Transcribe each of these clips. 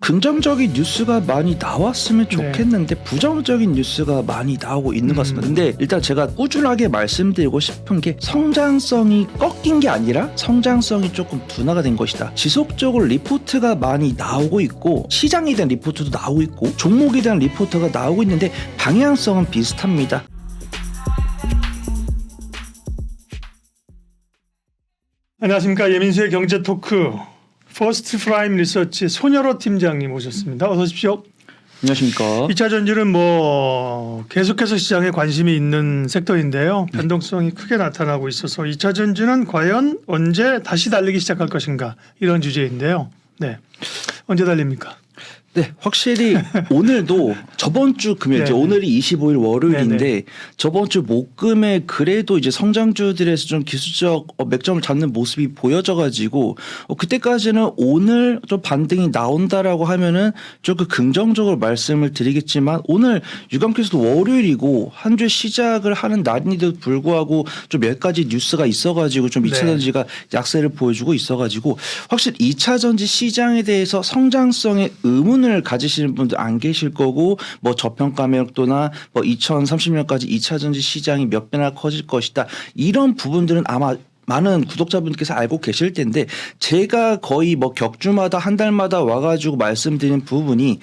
긍정적인 뉴스가 많이 나왔으면 좋겠는데 부정적인 뉴스가 많이 나오고 있는 것 같습니다. 근데 일단 제가 꾸준하게 말씀드리고 싶은 게 성장성이 꺾인 게 아니라 성장성이 조금 둔화가 된 것이다. 지속적으로 리포트가 많이 나오고 있고 시장에 대한 리포트도 나오고 있고 종목에 대한 리포트가 나오고 있는데 방향성은 비슷합니다. 안녕하십니까. 예민수의 경제토크 퍼스트 프라임 리서치 손여로 팀장님 오셨습니다. 어서 오십시오. 안녕하십니까. 2차 전지는 계속해서 시장에 관심이 있는 섹터인데요. 변동성이 크게 나타나고 있어서 2차 전지는 과연 언제 다시 달리기 시작할 것인가 이런 주제인데요. 네, 언제 달립니까? 네, 확실히 오늘도 저번 주 금요일, 네. 오늘이 25일 월요일인데 네. 저번 주 목금에 그래도 이제 성장주들에서 좀 기술적 맥점을 잡는 모습이 보여져가지고 그때까지는 오늘 좀 반등이 나온다라고 하면은 조금 긍정적으로 말씀을 드리겠지만 오늘 유감께서도 월요일이고 한 주 시작을 하는 날인데도 불구하고 좀 몇 가지 뉴스가 있어가지고 좀 2차 전지가 약세를 보여주고 있어가지고 확실히 2차 전지 시장에 대해서 성장성의 의문을 가지시는 분들 안 계실 거고 저평가 매력도나 2030년까지 2차 전지 시장이 몇 배나 커질 것이다. 이런 부분들은 아마 많은 구독자분께서 알고 계실 텐데 제가 거의 격주마다 한 달마다 와가지고 말씀드리는 부분이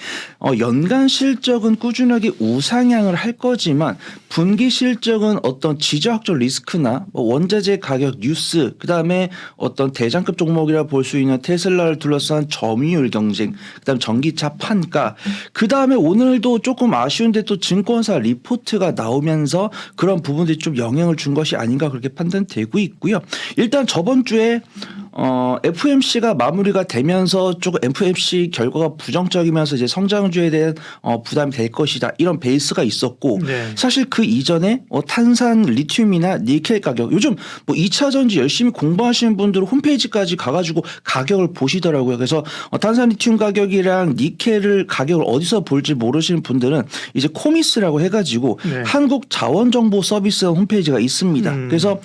연간 실적은 꾸준하게 우상향을 할 거지만 분기 실적은 어떤 지정학적 리스크나 원자재 가격 뉴스 그다음에 어떤 대장급 종목이라 볼 수 있는 테슬라를 둘러싼 점유율 경쟁 그다음 전기차 판가 그다음에 오늘도 조금 아쉬운데 또 증권사 리포트가 나오면서 그런 부분들이 좀 영향을 준 것이 아닌가 그렇게 판단되고 있고요. 일단 저번 주에 FOMC가 마무리가 되면서 조금 FOMC 결과가 부정적이면서 이제 성장주에 대한 부담이 될 것이다 이런 베이스가 있었고 사실 그 이전에 탄산 리튬이나 니켈 가격 요즘 2차 전지 열심히 공부하시는 분들은 홈페이지까지 가가지고 가격을 보시더라고요. 그래서 탄산 리튬 가격이랑 니켈을 가격을 어디서 볼지 모르시는 분들은 이제 코미스라고 해가지고 한국 자원정보 서비스 홈페이지가 있습니다. 그래서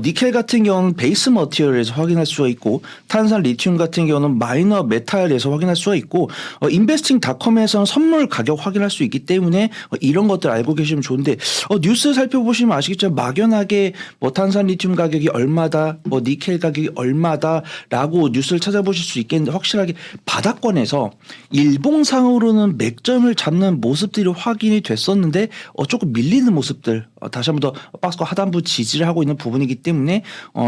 니켈 같은 경우는 베이스 머티리얼에서 확인할 수가 있고 탄산 리튬 같은 경우는 마이너 메탈에서 확인할 수가 있고 인베스팅닷컴에서는 선물 가격 확인할 수 있기 때문에 이런 것들 알고 계시면 좋은데 뉴스 살펴보시면 아시겠지만 막연하게 탄산 리튬 가격이 얼마다 니켈 가격이 얼마다라고 뉴스를 찾아보실 수 있겠는데 확실하게 바닥권에서 일봉상으로는 맥점을 잡는 모습들이 확인이 됐었는데 조금 밀리는 모습들 다시 한 번 더 박스권 하단부 지지를 하고 있는 부분이기 때문에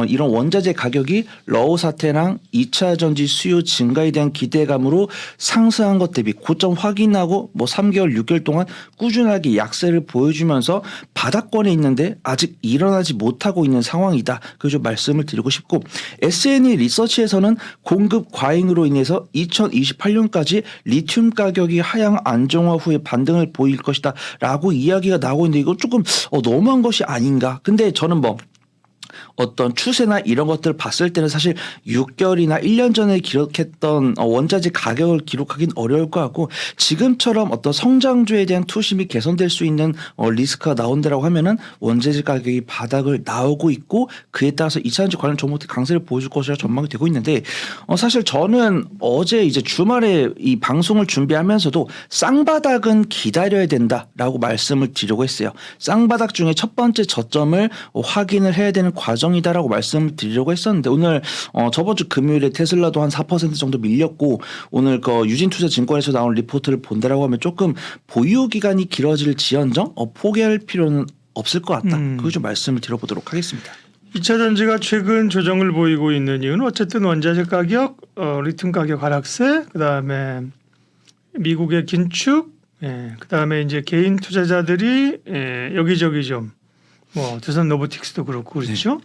이런 원자재 가격이 러우 사태랑 2차 전지 수요 증가에 대한 기대감으로 상승한 것 대비 고점 확인하고 3개월 6개월 동안 꾸준하게 약세를 보여주면서 바닥권에 있는데 아직 일어나지 못하고 있는 상황이다. 그래서 좀 말씀을 드리고 싶고 S&E 리서치에서는 공급 과잉으로 인해서 2028년까지 리튬 가격이 하향 안정화 후에 반등을 보일 것이다 라고 이야기가 나오고 있는데 이거 조금 너무한 것이 아닌가. 근데 저는 어떤 추세나 이런 것들을 봤을 때는 사실 6개월이나 1년 전에 기록했던 원자재 가격을 기록하기는 어려울 것 같고 지금처럼 어떤 성장주에 대한 투심이 개선될 수 있는 리스크가 나온다라고 하면은 원자재 가격이 바닥을 나오고 있고 그에 따라서 2차 전지 관련 종목들이 강세를 보여줄 것이라 전망이 되고 있는데 사실 저는 어제 이제 주말에 이 방송을 준비하면서도 쌍바닥은 기다려야 된다라고 말씀을 드리려고 했어요. 쌍바닥 중에 첫 번째 저점을 확인을 해야 되는 과정이다라고 말씀을 드리려고 했었는데 오늘 저번 주 금요일에 테슬라도 한 4% 정도 밀렸고 오늘 유진투자증권에서 나온 리포트를 본다라고 하면 조금 보유 기간이 길어질지언정 포기할 필요는 없을 것 같다. 그거 좀 말씀을 드려보도록 하겠습니다. 2차 전지가 최근 조정을 보이고 있는 이유는 어쨌든 원자재 가격, 리튬 가격 하락세, 그다음에 미국의 긴축, 그다음에 이제 개인 투자자들이 여기저기 좀 두산 로보틱스도 그렇고 그렇죠.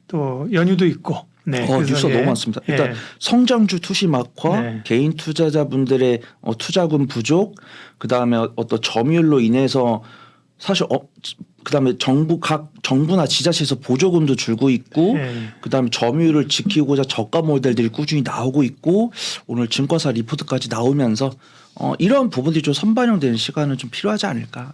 또 연휴도 있고. 뉴스가 너무 많습니다. 일단 성장주 투심 악화, 개인 투자자분들의 투자금 부족, 그다음에 어떤 점유율로 인해서 사실 그다음에 정부나 지자체에서 보조금도 줄고 있고 그다음에 점유율을 지키고자 저가 모델들이 꾸준히 나오고 있고 오늘 증권사 리포트까지 나오면서 이런 부분들이 좀 선반영되는 시간은 좀 필요하지 않을까.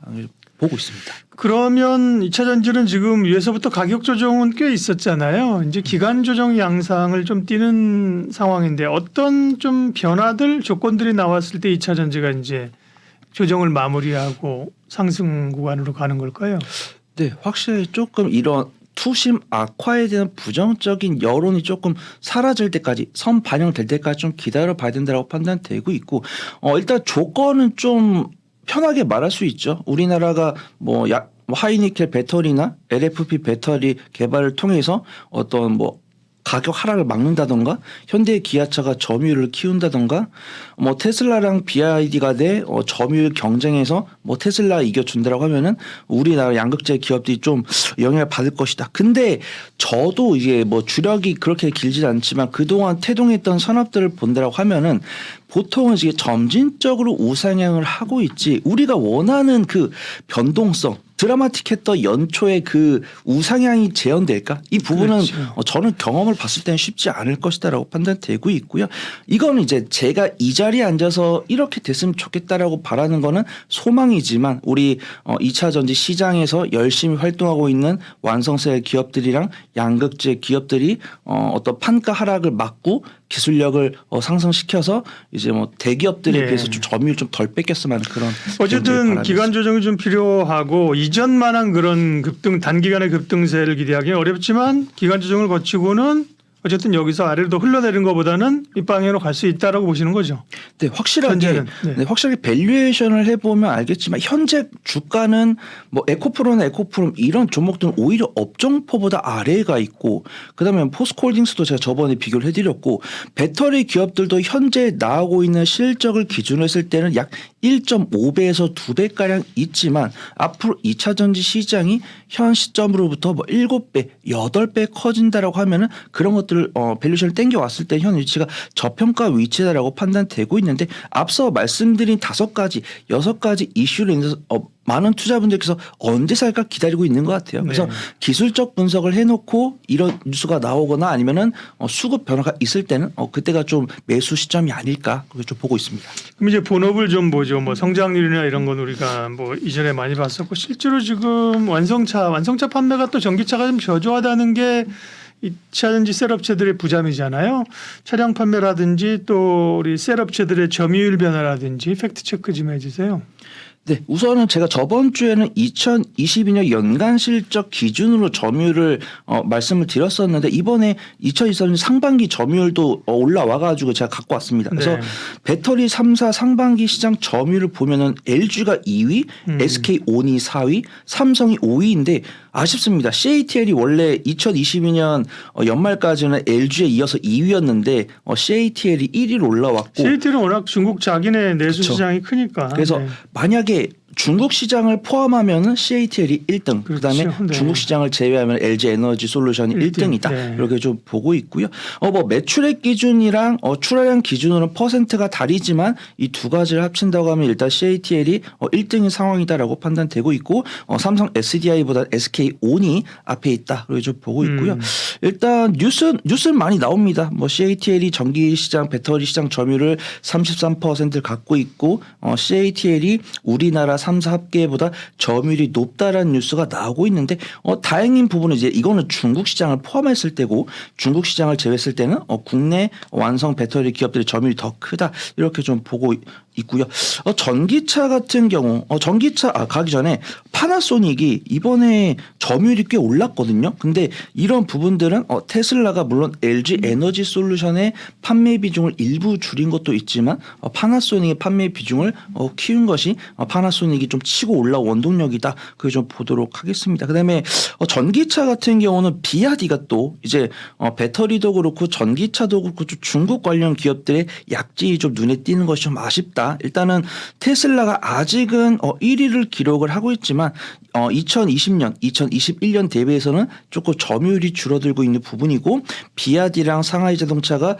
보고 있습니다. 그러면 2차 전지는 지금 위에서부터 가격 조정은 꽤 있었잖아요. 이제 기간 조정 양상을 좀 띠는 상황인데 어떤 좀 변화들 조건들이 나왔을 때 2차 전지가 이제 조정을 마무리하고 상승 구간으로 가는 걸까요? 네, 확실히 조금 이런 투심 악화에 대한 부정적인 여론이 조금 사라질 때까지 선 반영될 때까지 좀 기다려 봐야 된다고 판단되고 있고 일단 조건은 좀 편하게 말할 수 있죠. 우리나라가 뭐 하이니켈 배터리나 LFP 배터리 개발을 통해서 어떤 뭐 가격 하락을 막는다던가 현대 기아차가 점유율을 키운다던가 뭐 테슬라랑 BYD 간의 점유율 경쟁에서 뭐 테슬라 이겨준다라고 하면은 우리나라 양극재 기업들이 좀 영향을 받을 것이다. 근데 저도 이게 뭐 주력이 그렇게 길지 않지만 그동안 태동했던 산업들을 본다라고 하면은 보통은 이게 점진적으로 우상향을 하고 있지 우리가 원하는 그 변동성 드라마틱했던 연초에 그 우상향이 재현될까? 이 부분은 그렇죠. 저는 경험을 봤을 때는 쉽지 않을 것이다라고 판단되고 있고요. 이거는 이제 제가 이 자리에 앉아서 이렇게 됐으면 좋겠다라고 바라는 거는 소망이지만 우리 2차 전지 시장에서 열심히 활동하고 있는 완성셀 기업들이랑 양극재 기업들이 어떤 판가 하락을 막고 기술력을 상승시켜서 이제 뭐 대기업들에 네. 비해서 좀 점유율 좀 덜 뺏겼으면 하는 그런 어쨌든 기간 조정이 좀 필요하고 이전만한 그런 단기간의 급등세를 기대하기는 어렵지만 기간 조정을 거치고는 어쨌든 여기서 아래로 더 흘러내리는 것보다는 이 방향으로 갈 수 있다라고 보시는 거죠. 네, 확실하게 현재는, 네. 네, 확실하게 밸류에이션을 해보면 알겠지만 현재 주가는 뭐 에코프로나 에코프롬 이런 종목들은 오히려 업종포보다 아래가 있고 그다음에 포스코홀딩스도 제가 저번에 비교를 해드렸고 배터리 기업들도 현재 나오고 있는 실적을 기준으로 했을 때는 약 1.5배에서 2배가량 있지만 앞으로 2차 전지 시장이 현 시점으로부터 뭐 7배, 8배 커진다라고 하면은 그런 것들을 밸류에이션을 땡겨왔을 때 현 위치가 저평가 위치다라고 판단되고 있는데 앞서 말씀드린 5가지, 6가지 이슈로 인해서 많은 투자분들께서 언제 살까 기다리고 있는 것 같아요. 그래서 네. 기술적 분석을 해놓고 이런 뉴스가 나오거나 아니면은 수급 변화가 있을 때는 그때가 좀 매수 시점이 아닐까 그렇게 좀 보고 있습니다. 그럼 이제 본업을 좀 보죠. 뭐 성장률이나 이런 건 우리가 뭐 이전에 많이 봤었고 실제로 지금 완성차 판매가 또 전기차가 좀 저조하다는 게 2차 전지 셀업체들의 부담이잖아요. 차량 판매라든지 또 우리 셀업체들의 점유율 변화라든지 팩트 체크 좀 해주세요. 네, 우선은 제가 저번 주에는 2022년 연간 실적 기준으로 점유율을 말씀을 드렸었는데 이번에 2023년 상반기 점유율도 올라와가지고 제가 갖고 왔습니다. 그래서 네. 배터리 3사 상반기 시장 점유율을 보면은 LG가 2위, SK온이 4위, 삼성이 5위인데 아쉽습니다. CATL이 원래 2022년 연말까지는 LG에 이어서 2위였는데 CATL이 1위로 올라왔고 CATL은 워낙 중국 자기네 내수 그쵸. 시장이 크니까. 그래서 네. 만약에 중국 시장을 포함하면은 CATL이 1등, 그렇죠. 그다음에 네. 중국 시장을 제외하면 LG 에너지 솔루션이 1등. 1등이다. 네. 이렇게 좀 보고 있고요. 뭐 매출액 기준이랑 출하량 기준으로는 퍼센트가 다르지만 이 두 가지를 합친다고 하면 일단 CATL이 1등인 상황이다라고 판단되고 있고 삼성 SDI보다 SK온이 앞에 있다. 그렇게 좀 보고 있고요. 일단 뉴스는 많이 나옵니다. 뭐 CATL이 전기 시장, 배터리 시장 점유율을 33%를 갖고 있고 CATL이 우리나라 3사 합계보다 점유율이 높다라는 뉴스가 나오고 있는데 다행인 부분은 이제 이거는 중국 시장을 포함했을 때고 중국 시장을 제외했을 때는 국내 완성 배터리 기업들의 점유율이 더 크다 이렇게 좀 보고 있고요. 전기차 같은 경우 전기차 가기 전에 파나소닉이 이번에 점유율이 꽤 올랐거든요. 근데 이런 부분들은 테슬라가 물론 LG 에너지 솔루션의 판매 비중을 일부 줄인 것도 있지만 파나소닉의 판매 비중을 키운 것이 파나소닉이 좀 치고 올라온 원동력이다. 그게 좀 보도록 하겠습니다. 그다음에 전기차 같은 경우는 비아디가 또 이제 배터리도 그렇고 전기차도 그렇고 좀 중국 관련 기업들의 약진이 좀 눈에 띄는 것이 좀 아쉽다. 일단은 테슬라가 아직은 1위를 기록을 하고 있지만 2020년, 2021년 대비해서는 조금 점유율이 줄어들고 있는 부분이고 비아디랑 상하이 자동차가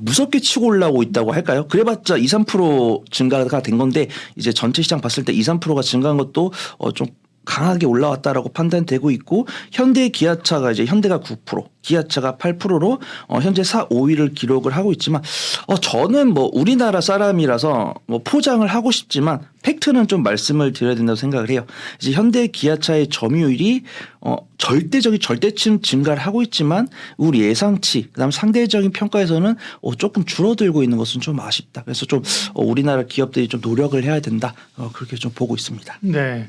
무섭게 치고 올라오고 있다고 할까요? 그래봤자 2, 3% 증가가 된 건데 이제 전체 시장 봤을 때 2, 3%가 증가한 것도 좀 강하게 올라왔다라고 판단되고 있고 현대 기아차가 이제 현대가 9%, 기아차가 8%로 현재 4, 5위를 기록을 하고 있지만 저는 뭐 우리나라 사람이라서 뭐 포장을 하고 싶지만 팩트는 좀 말씀을 드려야 된다고 생각을 해요. 이제 현대 기아차의 점유율이 절대치는 증가를 하고 있지만 우리 예상치 그다음 상대적인 평가에서는 조금 줄어들고 있는 것은 좀 아쉽다. 그래서 좀 우리나라 기업들이 좀 노력을 해야 된다. 그렇게 좀 보고 있습니다. 네.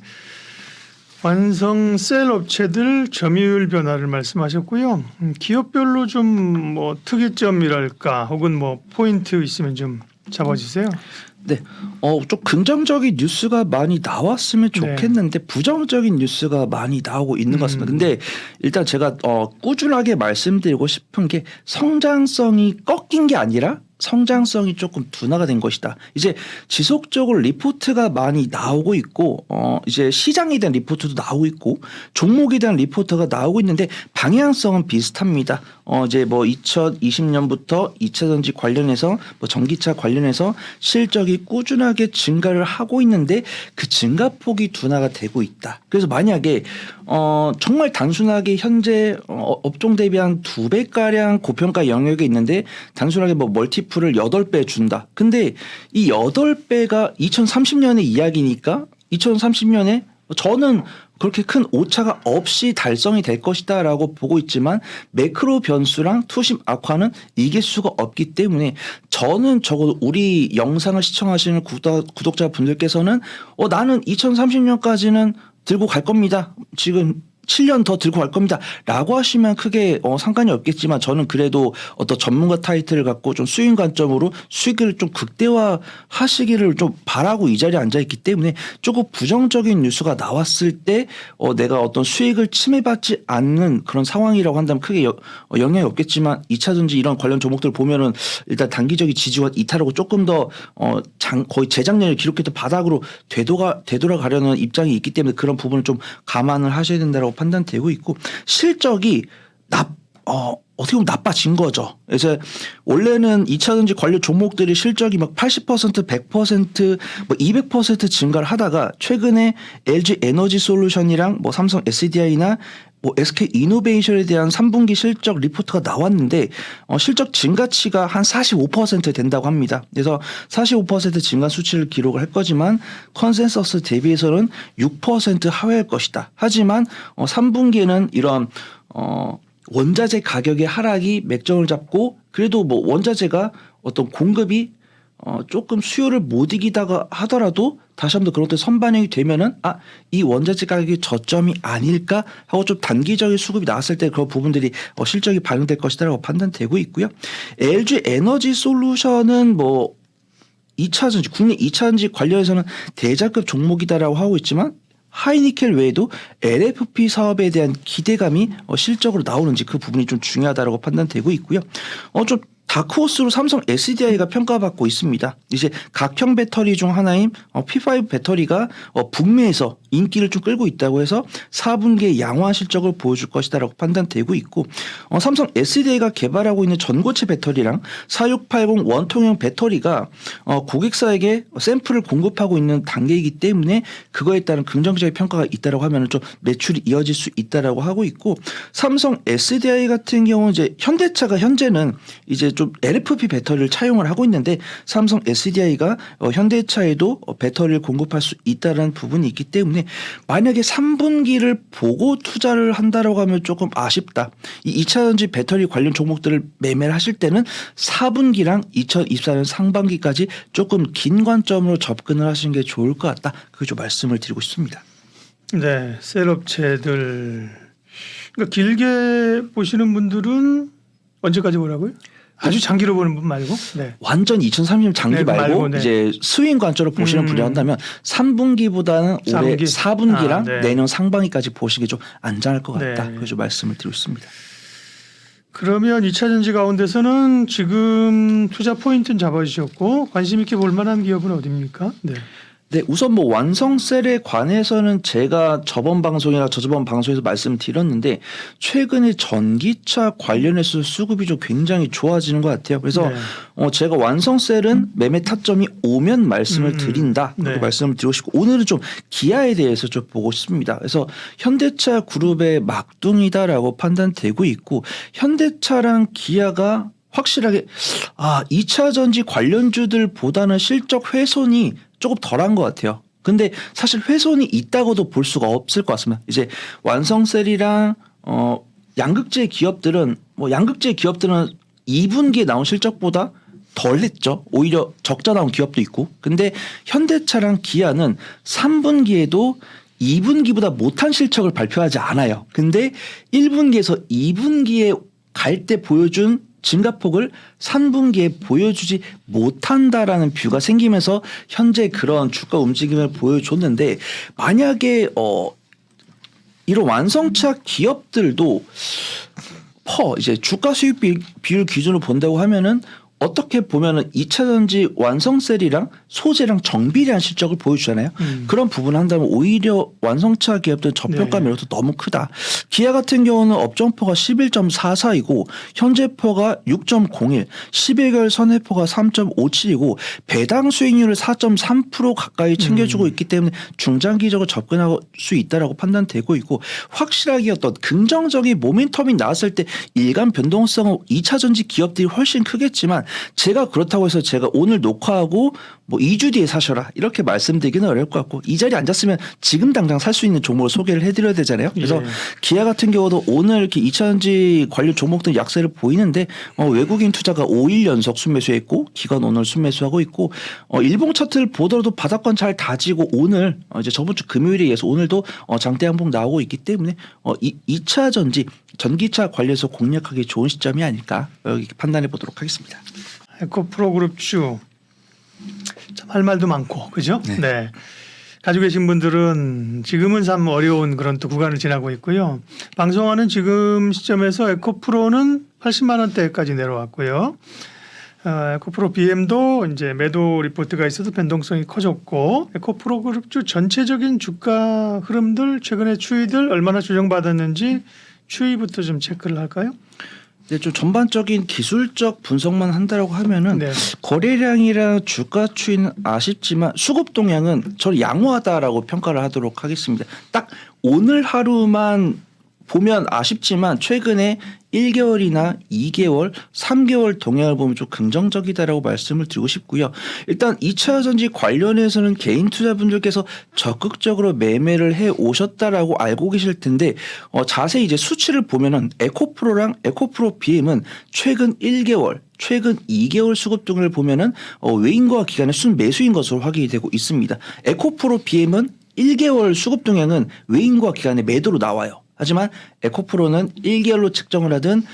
완성 셀 업체들 점유율 변화를 말씀하셨고요. 기업별로 좀 뭐 특이점이랄까 혹은 뭐 포인트 있으면 좀 잡아주세요. 네, 좀 긍정적인 뉴스가 많이 나왔으면 좋겠는데 부정적인 뉴스가 많이 나오고 있는 것 같습니다. 근데 일단 제가 꾸준하게 말씀드리고 싶은 게 성장성이 꺾인 게 아니라 성장성이 조금 둔화가 된 것이다. 이제 지속적으로 리포트가 많이 나오고 있고 이제 시장에 대한 리포트도 나오고 있고 종목에 대한 리포트가 나오고 있는데 방향성은 비슷합니다. 이제 뭐 2020년부터 2차전지 관련해서 뭐 전기차 관련해서 실적이 꾸준하게 증가를 하고 있는데 그 증가폭이 둔화가 되고 있다. 그래서 만약에 정말 단순하게 현재 업종 대비 한 2배 가량 고평가 영역에 있는데 단순하게 뭐 멀티플을 8배 준다. 근데 이 8배가 2030년의 이야기니까 2030년에 저는 그렇게 큰 오차가 없이 달성이 될 것이다라고 보고 있지만 매크로 변수랑 투심 악화는 이길 수가 없기 때문에 저는 적어도 우리 영상을 시청하시는 구독자분들께서는 나는 2030년까지는 들고 갈 겁니다. 지금 7년 더 들고 갈 겁니다. 라고 하시면 크게 상관이 없겠지만 저는 그래도 어떤 전문가 타이틀을 갖고 좀 수익 관점으로 수익을 좀 극대화 하시기를 좀 바라고 이 자리에 앉아있기 때문에 조금 부정적인 뉴스가 나왔을 때 내가 어떤 수익을 침해받지 않는 그런 상황이라고 한다면 크게 영향이 없겠지만 2차전지 이런 관련 종목들 보면은 일단 단기적인 지지와 이탈하고 조금 더 거의 재작년에 기록했던 바닥으로 되돌아가려는 입장이 있기 때문에 그런 부분을 좀 감안을 하셔야 된다고 판단되고 있고 실적이 어떻게 보면 나빠진 거죠. 그래서 원래는 2차전지 관련 종목들이 실적이 막 80%, 100%, 뭐 200% 증가를 하다가 최근에 LG 에너지 솔루션이랑 뭐 삼성 SDI나 뭐 SK 이노베이션에 대한 3분기 실적 리포트가 나왔는데 실적 증가치가 한 45% 된다고 합니다. 그래서 45% 증가 수치를 기록을 할 거지만 컨센서스 대비해서는 6% 하회할 것이다. 하지만 3분기에는 이런 원자재 가격의 하락이 맥점을 잡고 그래도 뭐 원자재가 어떤 공급이 조금 수요를 못 이기다가 하더라도 다시 한번 그런 때 선반영이 되면은 이 원자재 가격이 저점이 아닐까 하고 좀 단기적인 수급이 나왔을 때 그런 부분들이 실적이 반영될 것이다라고 판단되고 있고요. LG 에너지 솔루션은 뭐 2차전지 국내 2차전지 관련해서는 대장급 종목이다라고 하고 있지만 하이니켈 외에도 LFP 사업에 대한 기대감이 실적으로 나오는지 그 부분이 좀 중요하다라고 판단되고 있고요. 좀 다크호스로 삼성 SDI가 평가받고 있습니다. 이제 각형 배터리 중 하나인 P5 배터리가 북미에서 인기를 좀 끌고 있다고 해서 4분기에 양호한 실적을 보여줄 것이다라고 판단되고 있고 삼성 SDI가 개발하고 있는 전고체 배터리랑 4680 원통형 배터리가 고객사에게 샘플을 공급하고 있는 단계이기 때문에 그거에 따른 긍정적인 평가가 있다라고 하면 좀 매출이 이어질 수 있다라고 하고 있고 삼성 SDI 같은 경우는 이제 현대차가 현재는 이제 좀 LFP 배터리를 차용을 하고 있는데 삼성 SDI가 현대차에도 배터리를 공급할 수 있다는 부분이 있기 때문에 만약에 3분기를 보고 투자를 한다라고 하면 조금 아쉽다. 이 2차전지 배터리 관련 종목들을 매매를 하실 때는 4분기랑 2024년 상반기까지 조금 긴 관점으로 접근을 하시는 게 좋을 것 같다. 그게 좀 말씀을 드리고 싶습니다. 네, 셀업체들 그러니까 길게 보시는 분들은 언제까지 보라고요? 아주 장기로 보는 분 말고 완전 2030년 장기 말고 이제 스윙 관점으로 보시는 분이 한다면 3분기보다는 올해 4분기랑 내년 상반기까지 보시기 좀 안전할 것 같다. 그래서 말씀을 드리고 있습니다. 그러면 2차전지 가운데서는 지금 투자 포인트는 잡아주셨고 관심 있게 볼 만한 기업은 어디입니까? 네, 우선 뭐 완성셀에 관해서는 제가 저번 방송이나 저저번 방송에서 말씀드렸는데 최근에 전기차 관련해서 수급이 좀 굉장히 좋아지는 것 같아요. 그래서 네. 제가 완성셀은 매매 타점이 오면 말씀을 드린다. 그렇게 네. 말씀을 드리고 싶고 오늘은 좀 기아에 대해서 좀 보고 싶습니다. 그래서 현대차 그룹의 막둥이다라고 판단되고 있고 현대차랑 기아가 확실하게 2차 전지 관련주들보다는 실적 훼손이 조금 덜한 것 같아요. 근데 사실 훼손이 있다고도 볼 수가 없을 것 같습니다. 이제 완성셀이랑 양극재 기업들은 2분기에 나온 실적보다 덜 했죠. 오히려 적자 나온 기업도 있고. 근데 현대차랑 기아는 3분기에도 2분기보다 못한 실적을 발표하지 않아요. 근데 1분기에서 2분기에 갈 때 보여준 증가폭을 3분기에 보여주지 못한다라는 뷰가 생기면서 현재 그런 주가 움직임을 보여줬는데 만약에 이런 완성차 기업들도 이제 주가 수익 비율 기준으로 본다고 하면은 어떻게 보면은 2차 전지 완성셀이랑 소재랑 정비례한 실적을 보여주잖아요. 그런 부분을 한다면 오히려 완성차 기업들 저평가 매력도 너무 크다. 기아 같은 경우는 업종포가 11.44이고 현재포가 6.01, 11개월 선회포가 3.57이고 배당 수익률을 4.3% 가까이 챙겨주고 있기 때문에 중장기적으로 접근할 수 있다라고 판단되고 있고 확실하게 어떤 긍정적인 모멘텀이 나왔을 때 일간 변동성은 2차 전지 기업들이 훨씬 크겠지만 제가 그렇다고 해서 제가 오늘 녹화하고 뭐 2주 뒤에 사셔라 이렇게 말씀드리기는 어려울 것 같고 이 자리에 앉았으면 지금 당장 살 수 있는 종목을 소개를 해드려야 되잖아요. 그래서 기아 같은 경우도 오늘 이렇게 2차전지 관련 종목들 약세를 보이는데 외국인 투자가 5일 연속 순매수했고 기관 오늘 순매수하고 있고 일봉 차트를 보더라도 바닥권 잘 다지고 오늘 이제 저번 주 금요일에 의해서 오늘도 장대 양봉 나오고 있기 때문에 2차전지 전기차 관련해서 공략하기 좋은 시점이 아닐까 이렇게 판단해 보도록 하겠습니다. 에코프로그룹주 참 할 말도 많고 그죠? 네. 가지고 계신 분들은 지금은 참 어려운 그런 또 구간을 지나고 있고요. 방송하는 지금 시점에서 에코프로는 80만 원대까지 내려왔고요. 에코프로 BM도 이제 매도 리포트가 있어서 변동성이 커졌고 에코프로그룹주 전체적인 주가 흐름들 최근에 추이들 얼마나 조정받았는지 추이부터 좀 체크를 할까요? 네, 좀 전반적인 기술적 분석만 한다라고 하면은 거래량이랑 주가 추이는 아쉽지만 수급 동향은 저는 양호하다라고 평가를 하도록 하겠습니다. 딱 오늘 하루만 보면 아쉽지만 최근에 1개월이나 2개월, 3개월 동향을 보면 좀 긍정적이다라고 말씀을 드리고 싶고요. 일단 2차 전지 관련해서는 개인 투자분들께서 적극적으로 매매를 해 오셨다라고 알고 계실 텐데 자세히 이제 수치를 보면은 에코프로랑 에코프로 BM은 최근 1개월 최근 2개월 수급 등을 보면은 외인과 기관의 순매수인 것으로 확인이 되고 있습니다. 에코프로 BM은 1개월 수급 동향은 외인과 기관의 매도로 나와요. 하지만 에코프로는 1개월로 책정을 하든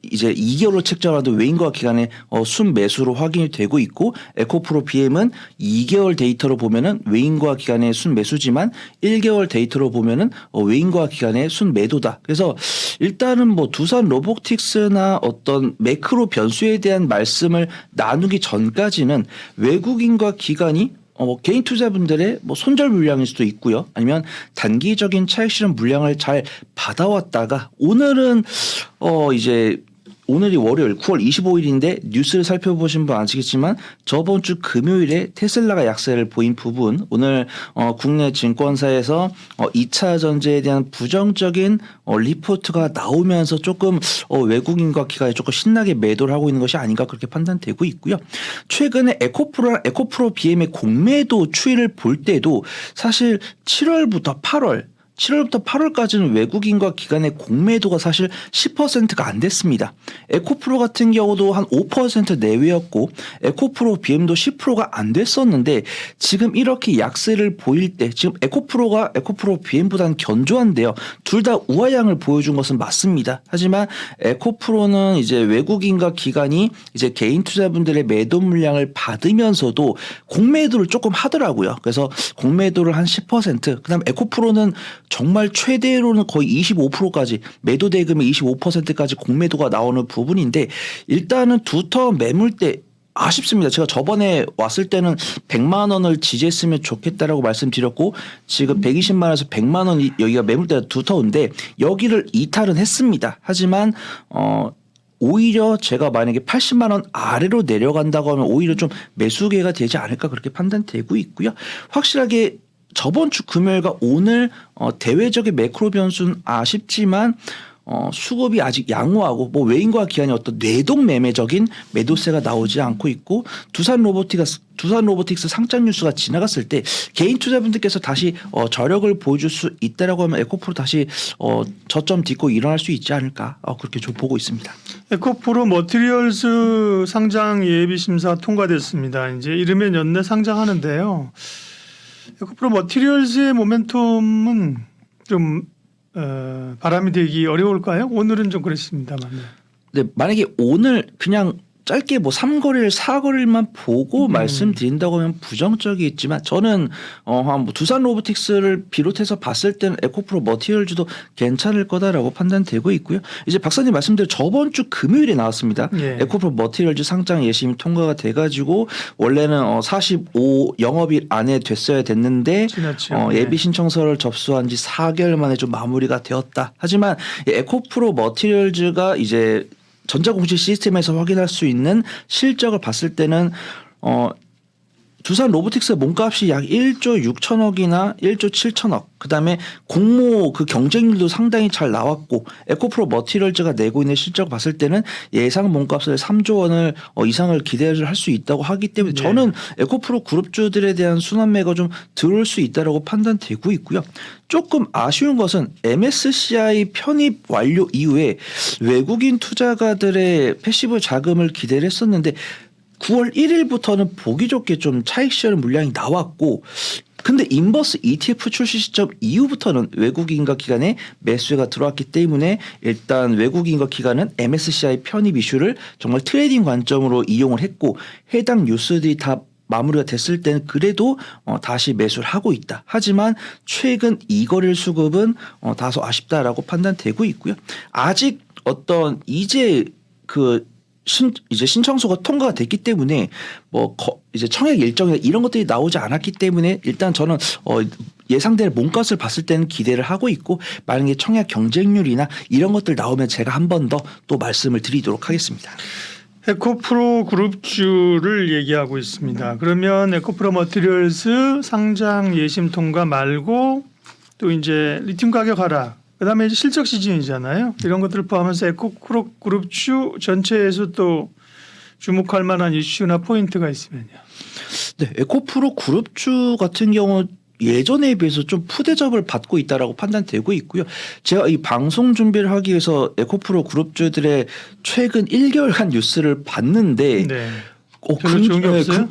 이제 2개월로 책정을 하든 외인과 기관의 순매수로 확인이 되고 있고 에코프로 BM은 2개월 데이터로 보면은 외인과 기관의 순매수지만 1개월 데이터로 보면은 외인과 기관의 순매도다. 그래서 일단은 뭐 두산 로보틱스나 어떤 매크로 변수에 대한 말씀을 나누기 전까지는 외국인과 기관이 개인 투자분들의 손절 물량일 수도 있고요. 아니면 단기적인 차익 실현 물량을 잘 받아왔다가 오늘은 이제 오늘이 월요일 9월 25일인데 뉴스를 살펴보신 분 아시겠지만 저번 주 금요일에 테슬라가 약세를 보인 부분 오늘 국내 증권사에서 2차 전지에 대한 부정적인 리포트가 나오면서 조금 외국인과 기관이 조금 신나게 매도를 하고 있는 것이 아닌가 그렇게 판단되고 있고요. 최근에 에코프로랑 에코프로 BM의 공매도 추이를 볼 때도 사실 7월부터 8월까지는 외국인과 기관의 공매도가 사실 10%가 안 됐습니다. 에코프로 같은 경우도 한 5% 내외였고 에코프로 BM도 10%가 안 됐었는데 지금 이렇게 약세를 보일 때 지금 에코프로가 에코프로 BM보다는 견조한데요. 둘 다 우하향을 보여준 것은 맞습니다. 하지만 에코프로는 이제 외국인과 기관이 이제 개인 투자분들의 매도 물량을 받으면서도 공매도를 조금 하더라고요. 그래서 공매도를 한 10%, 그다음 에코프로는 정말 최대로는 거의 25%까지 매도 대금의 25%까지 공매도가 나오는 부분인데 일단은 두터 매물대 아쉽습니다. 제가 저번에 왔을 때는 100만 원을 지지했으면 좋겠다라고 말씀드렸고 지금 120만 원에서 100만 원이 여기가 매물대가 두터운데 여기를 이탈은 했습니다. 하지만 오히려 제가 만약에 80만 원 아래로 내려간다고 하면 오히려 좀 매수 기회가 되지 않을까 그렇게 판단되고 있고요. 확실하게 저번 주 금요일과 오늘 대외적인 매크로 변수는 아쉽지만 수급이 아직 양호하고 뭐 외인과 기관의 어떤 뇌동 매매적인 매도세가 나오지 않고 있고 두산 로보틱스 상장 뉴스가 지나갔을 때 개인 투자분들께서 다시 저력을 보여줄 수 있다라고 하면 에코프로 다시 저점 딛고 일어날 수 있지 않을까 그렇게 좀 보고 있습니다. 에코프로 머티리얼스 상장 예비 심사 통과됐습니다. 이제 이르면 연내 상장하는데요. 에코프로 머티리얼스의 모멘텀은 좀 바람이 되기 어려울까요? 오늘은 좀 그렇습니다만. 네, 만약에 오늘 그냥 짧게 뭐 3거래일 4거래일만 보고 말씀드린다고 하면 부정적이겠지만 저는 뭐 두산 로보틱스를 비롯해서 봤을 때는 에코프로 머티리얼즈도 괜찮을 거다라고 판단되고 있고요. 이제 박사님 말씀대로 저번 주 금요일에 나왔습니다. 예. 에코프로 머티리얼즈 상장 예심이 통과가 돼가지고 원래는 45 영업일 안에 됐어야 됐는데 지났죠. 예비 신청서를 접수한 지 4개월 만에 좀 마무리가 되었다. 하지만 에코프로 머티리얼즈가 이제 전자공시 시스템에서 확인할 수 있는 실적을 봤을 때는 두산 로보틱스 몸값이 약 1조 6천억이나 1조 7천억 그다음에 공모 그 경쟁률도 상당히 잘 나왔고 에코프로 머티리얼즈가 내고 있는 실적을 봤을 때는 예상 몸값을 3조 원을 이상을 기대를 할 수 있다고 하기 때문에 네. 저는 에코프로 그룹주들에 대한 순환매가 좀 들어올 수 있다라고 판단되고 있고요. 조금 아쉬운 것은 MSCI 편입 완료 이후에 외국인 투자가들의 패시브 자금을 기대를 했었는데 9월 1일부터는 보기 좋게 좀 차익 실현 물량이 나왔고 근데 인버스 ETF 출시 시점 이후부터는 외국인과 기관의 매수가 들어왔기 때문에 일단 외국인과 기관은 MSCI 편입 이슈를 정말 트레이딩 관점으로 이용을 했고 해당 뉴스들이 다 마무리가 됐을 때는 그래도 다시 매수를 하고 있다. 하지만 최근 이거래일 수급은 다소 아쉽다라고 판단되고 있고요. 아직 어떤 이제 신청서가 통과가 됐기 때문에 이제 청약 일정이나 이런 것들이 나오지 않았기 때문에 일단 저는 예상될 몸값을 봤을 때는 기대를 하고 있고 만약에 청약 경쟁률이나 이런 것들 나오면 제가 한 번 더 또 말씀을 드리도록 하겠습니다. 에코프로 그룹주를 얘기하고 있습니다. 그러면 에코프로 머티리얼스 상장 예심 통과 말고 또 이제 리튬 가격 하락 그다음에 이제 실적 시즌이잖아요. 이런 것들을 포함해서 에코프로 그룹주 전체에서 또 주목할 만한 이슈나 포인트가 있으면요. 네, 에코프로 그룹주 같은 경우 예전에 비해서 좀 푸대접을 받고 있다라고 판단되고 있고요. 제가 이 방송 준비를 하기 위해서 에코프로 그룹주들의 최근 1개월간 뉴스를 봤는데 네. 별로 좋은 게 없어요?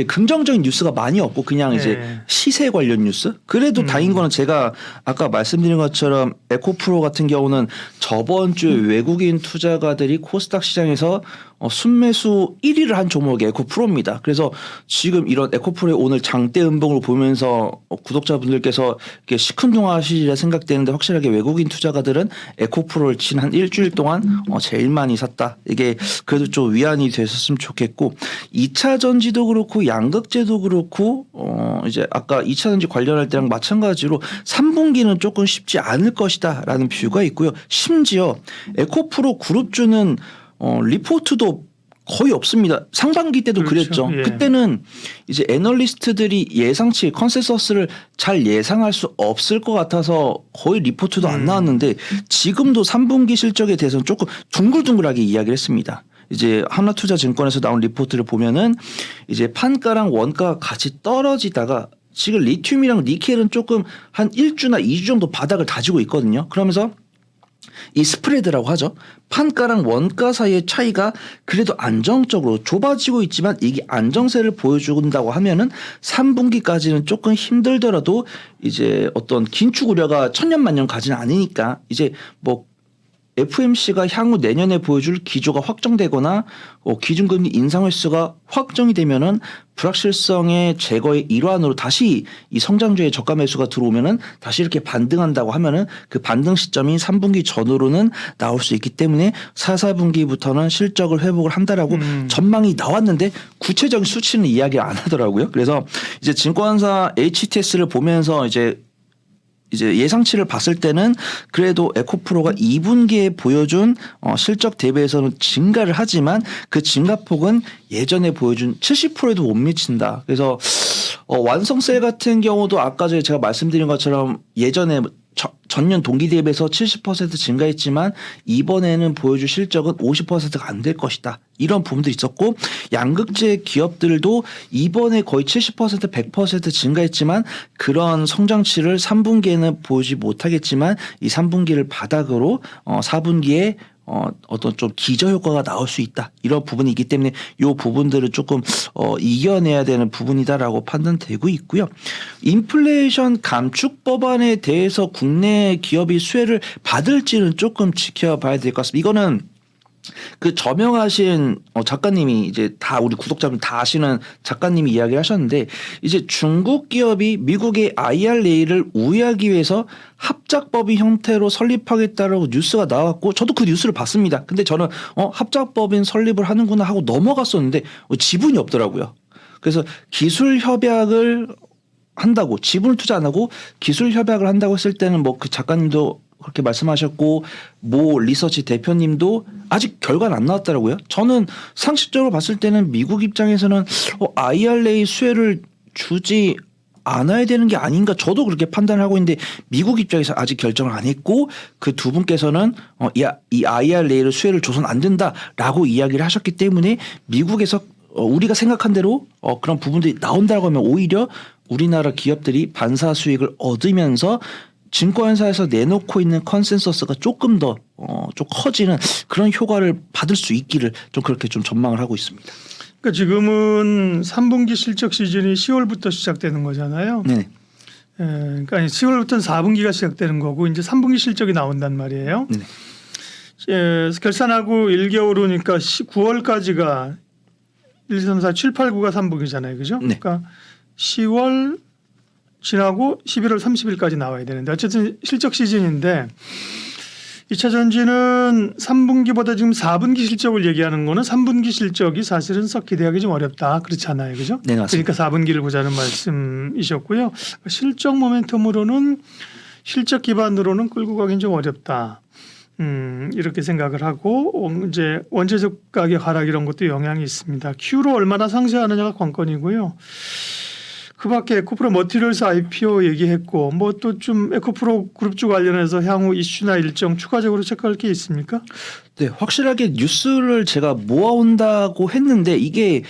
긍정적인 뉴스가 많이 없고 그냥 이제 네. 시세 관련 뉴스. 그래도 다행인 거는 제가 아까 말씀드린 것처럼 에코프로 같은 경우는 저번 주에 외국인 투자가들이 코스닥 시장에서 순매수 1위를 한 종목이 에코프로입니다. 그래서 지금 이런 에코프로의 오늘 장대 음봉을 보면서 구독자분들께서 이렇게 시큰둥하시리라 생각되는데 확실하게 외국인 투자가들은 에코프로를 지난 일주일 동안 제일 많이 샀다. 이게 그래도 좀 위안이 됐었으면 좋겠고 2차 전지도 그렇고 양극재도 그렇고 이제 아까 2차 전지 관련할 때랑 마찬가지로 3분기는 조금 쉽지 않을 것이다라는 뷰가 있고요. 심지어 에코프로 그룹주는 리포트도 거의 없습니다. 상반기 때도 그렇죠. 그랬죠. 예. 그때는 이제 애널리스트들이 예상치 컨센서스를 잘 예상할 수 없을 것 같아서 거의 리포트도 안 나왔는데 지금도 3분기 실적에 대해서는 조금 둥글둥글하게 이야기를 했습니다. 이제 하나투자증권에서 나온 리포트를 보면은 이제 판가랑 원가가 같이 떨어지다가 지금 리튬이랑 니켈은 조금 한 1주나 2주 정도 바닥을 다지고 있거든요. 그러면서 이 스프레드라고 하죠. 판가랑 원가 사이의 차이가 그래도 안정적으로 좁아지고 있지만 이게 안정세를 보여준다고 하면은 3분기까지는 조금 힘들더라도 이제 어떤 긴축 우려가 천년만년 가지는 않으니까 이제 뭐 FMC가 향후 내년에 보여줄 기조가 확정되거나 기준금리 인상 횟수가 확정이 되면은 불확실성의 제거의 일환으로 다시 이 성장주의 저가 매수가 들어오면은 다시 이렇게 반등한다고 하면은 그 반등 시점이 3분기 전후로는 나올 수 있기 때문에 4, 4분기부터는 실적을 회복을 한다라고 전망이 나왔는데 구체적인 수치는 이야기 안 하더라고요. 그래서 이제 증권사 HTS를 보면서 이제 예상치를 봤을 때는 그래도 에코프로가 2분기에 보여준 실적 대비해서는 증가를 하지만 그 증가폭은 예전에 보여준 70%에도 못 미친다. 그래서 완성셀 같은 경우도 아까 전에 제가 말씀드린 것처럼 예전에 전년 동기 대비해서 70% 증가했지만 이번에는 보여줄 실적은 50%가 안 될 것이다. 이런 부분도 있었고 양극재 기업들도 이번에 거의 70% 100% 증가했지만 그런 성장치를 3분기에는 보여주지 못하겠지만 이 3분기를 바닥으로 4분기에 어떤 좀 기저 효과가 나올 수 있다. 이런 부분이 있기 때문에 이 부분들을 조금 이겨내야 되는 부분이다라고 판단되고 있고요. 인플레이션 감축 법안에 대해서 국내 기업이 수혜를 받을지는 조금 지켜봐야 될 것 같습니다. 이거는 그 저명하신 작가님이 이제 다 우리 구독자분 다 아시는 작가님이 이야기를 하셨는데 이제 중국 기업이 미국의 IRA를 우회하기 위해서 합작법인 형태로 설립하겠다라고 뉴스가 나왔고 저도 그 뉴스를 봤습니다. 근데 저는 합작법인 설립을 하는구나 하고 넘어갔었는데 지분이 없더라고요. 그래서 기술 협약을 한다고 지분을 투자 안 하고 기술 협약을 한다고 했을 때는 뭐 그 작가님도 그렇게 말씀하셨고 모 리서치 대표님도 아직 결과는 안 나왔더라고요. 저는 상식적으로 봤을 때는 미국 입장에서는 IRA 수혜를 주지 않아야 되는 게 아닌가 저도 그렇게 판단을 하고 있는데 미국 입장에서 아직 결정을 안 했고 그 두 분께서는 이 IRA를 수혜를 줘서는 안 된다라고 이야기를 하셨기 때문에 미국에서 우리가 생각한 대로 그런 부분들이 나온다고 하면 오히려 우리나라 기업들이 반사 수익을 얻으면서 증권사에서 내놓고 있는 컨센서스가 조금 더 좀 커지는 그런 효과를 받을 수 있기를 좀 그렇게 좀 전망을 하고 있습니다. 그러니까 지금은 3분기 실적 시즌이 10월부터 시작되는 거잖아요. 네. 그러니까 10월부터는 4분기가 시작되는 거고 이제 3분기 실적이 나온단 말이에요. 네. 결산하고 1개월 후니까 9월까지가 1, 2, 3, 4, 7, 8, 9가 3분기잖아요. 그죠? 네. 그러니까 10월 지나고 11월 30일까지 나와야 되는데 어쨌든 실적 시즌인데 2차 전지는 3분기보다 지금 4분기 실적을 얘기하는 거는 3분기 실적이 사실은 썩 기대하기 좀 어렵다. 그렇잖아요. 그죠? 네, 맞습니다. 그러니까 4분기를 보자는 말씀이셨고요. 실적 모멘텀으로는 실적 기반으로는 끌고 가긴 좀 어렵다. 이렇게 생각을 하고 이제 원재료 가격 하락 이런 것도 영향이 있습니다. Q로 얼마나 상쇄하느냐가 관건이고요. 그밖에 에코프로 머티리얼스 IPO 얘기했고 뭐 또 좀 에코프로 그룹주 관련해서 향후 이슈나 일정 추가적으로 체크할 게 있습니까? 네, 확실하게 뉴스를 제가 모아온다고 했는데 이게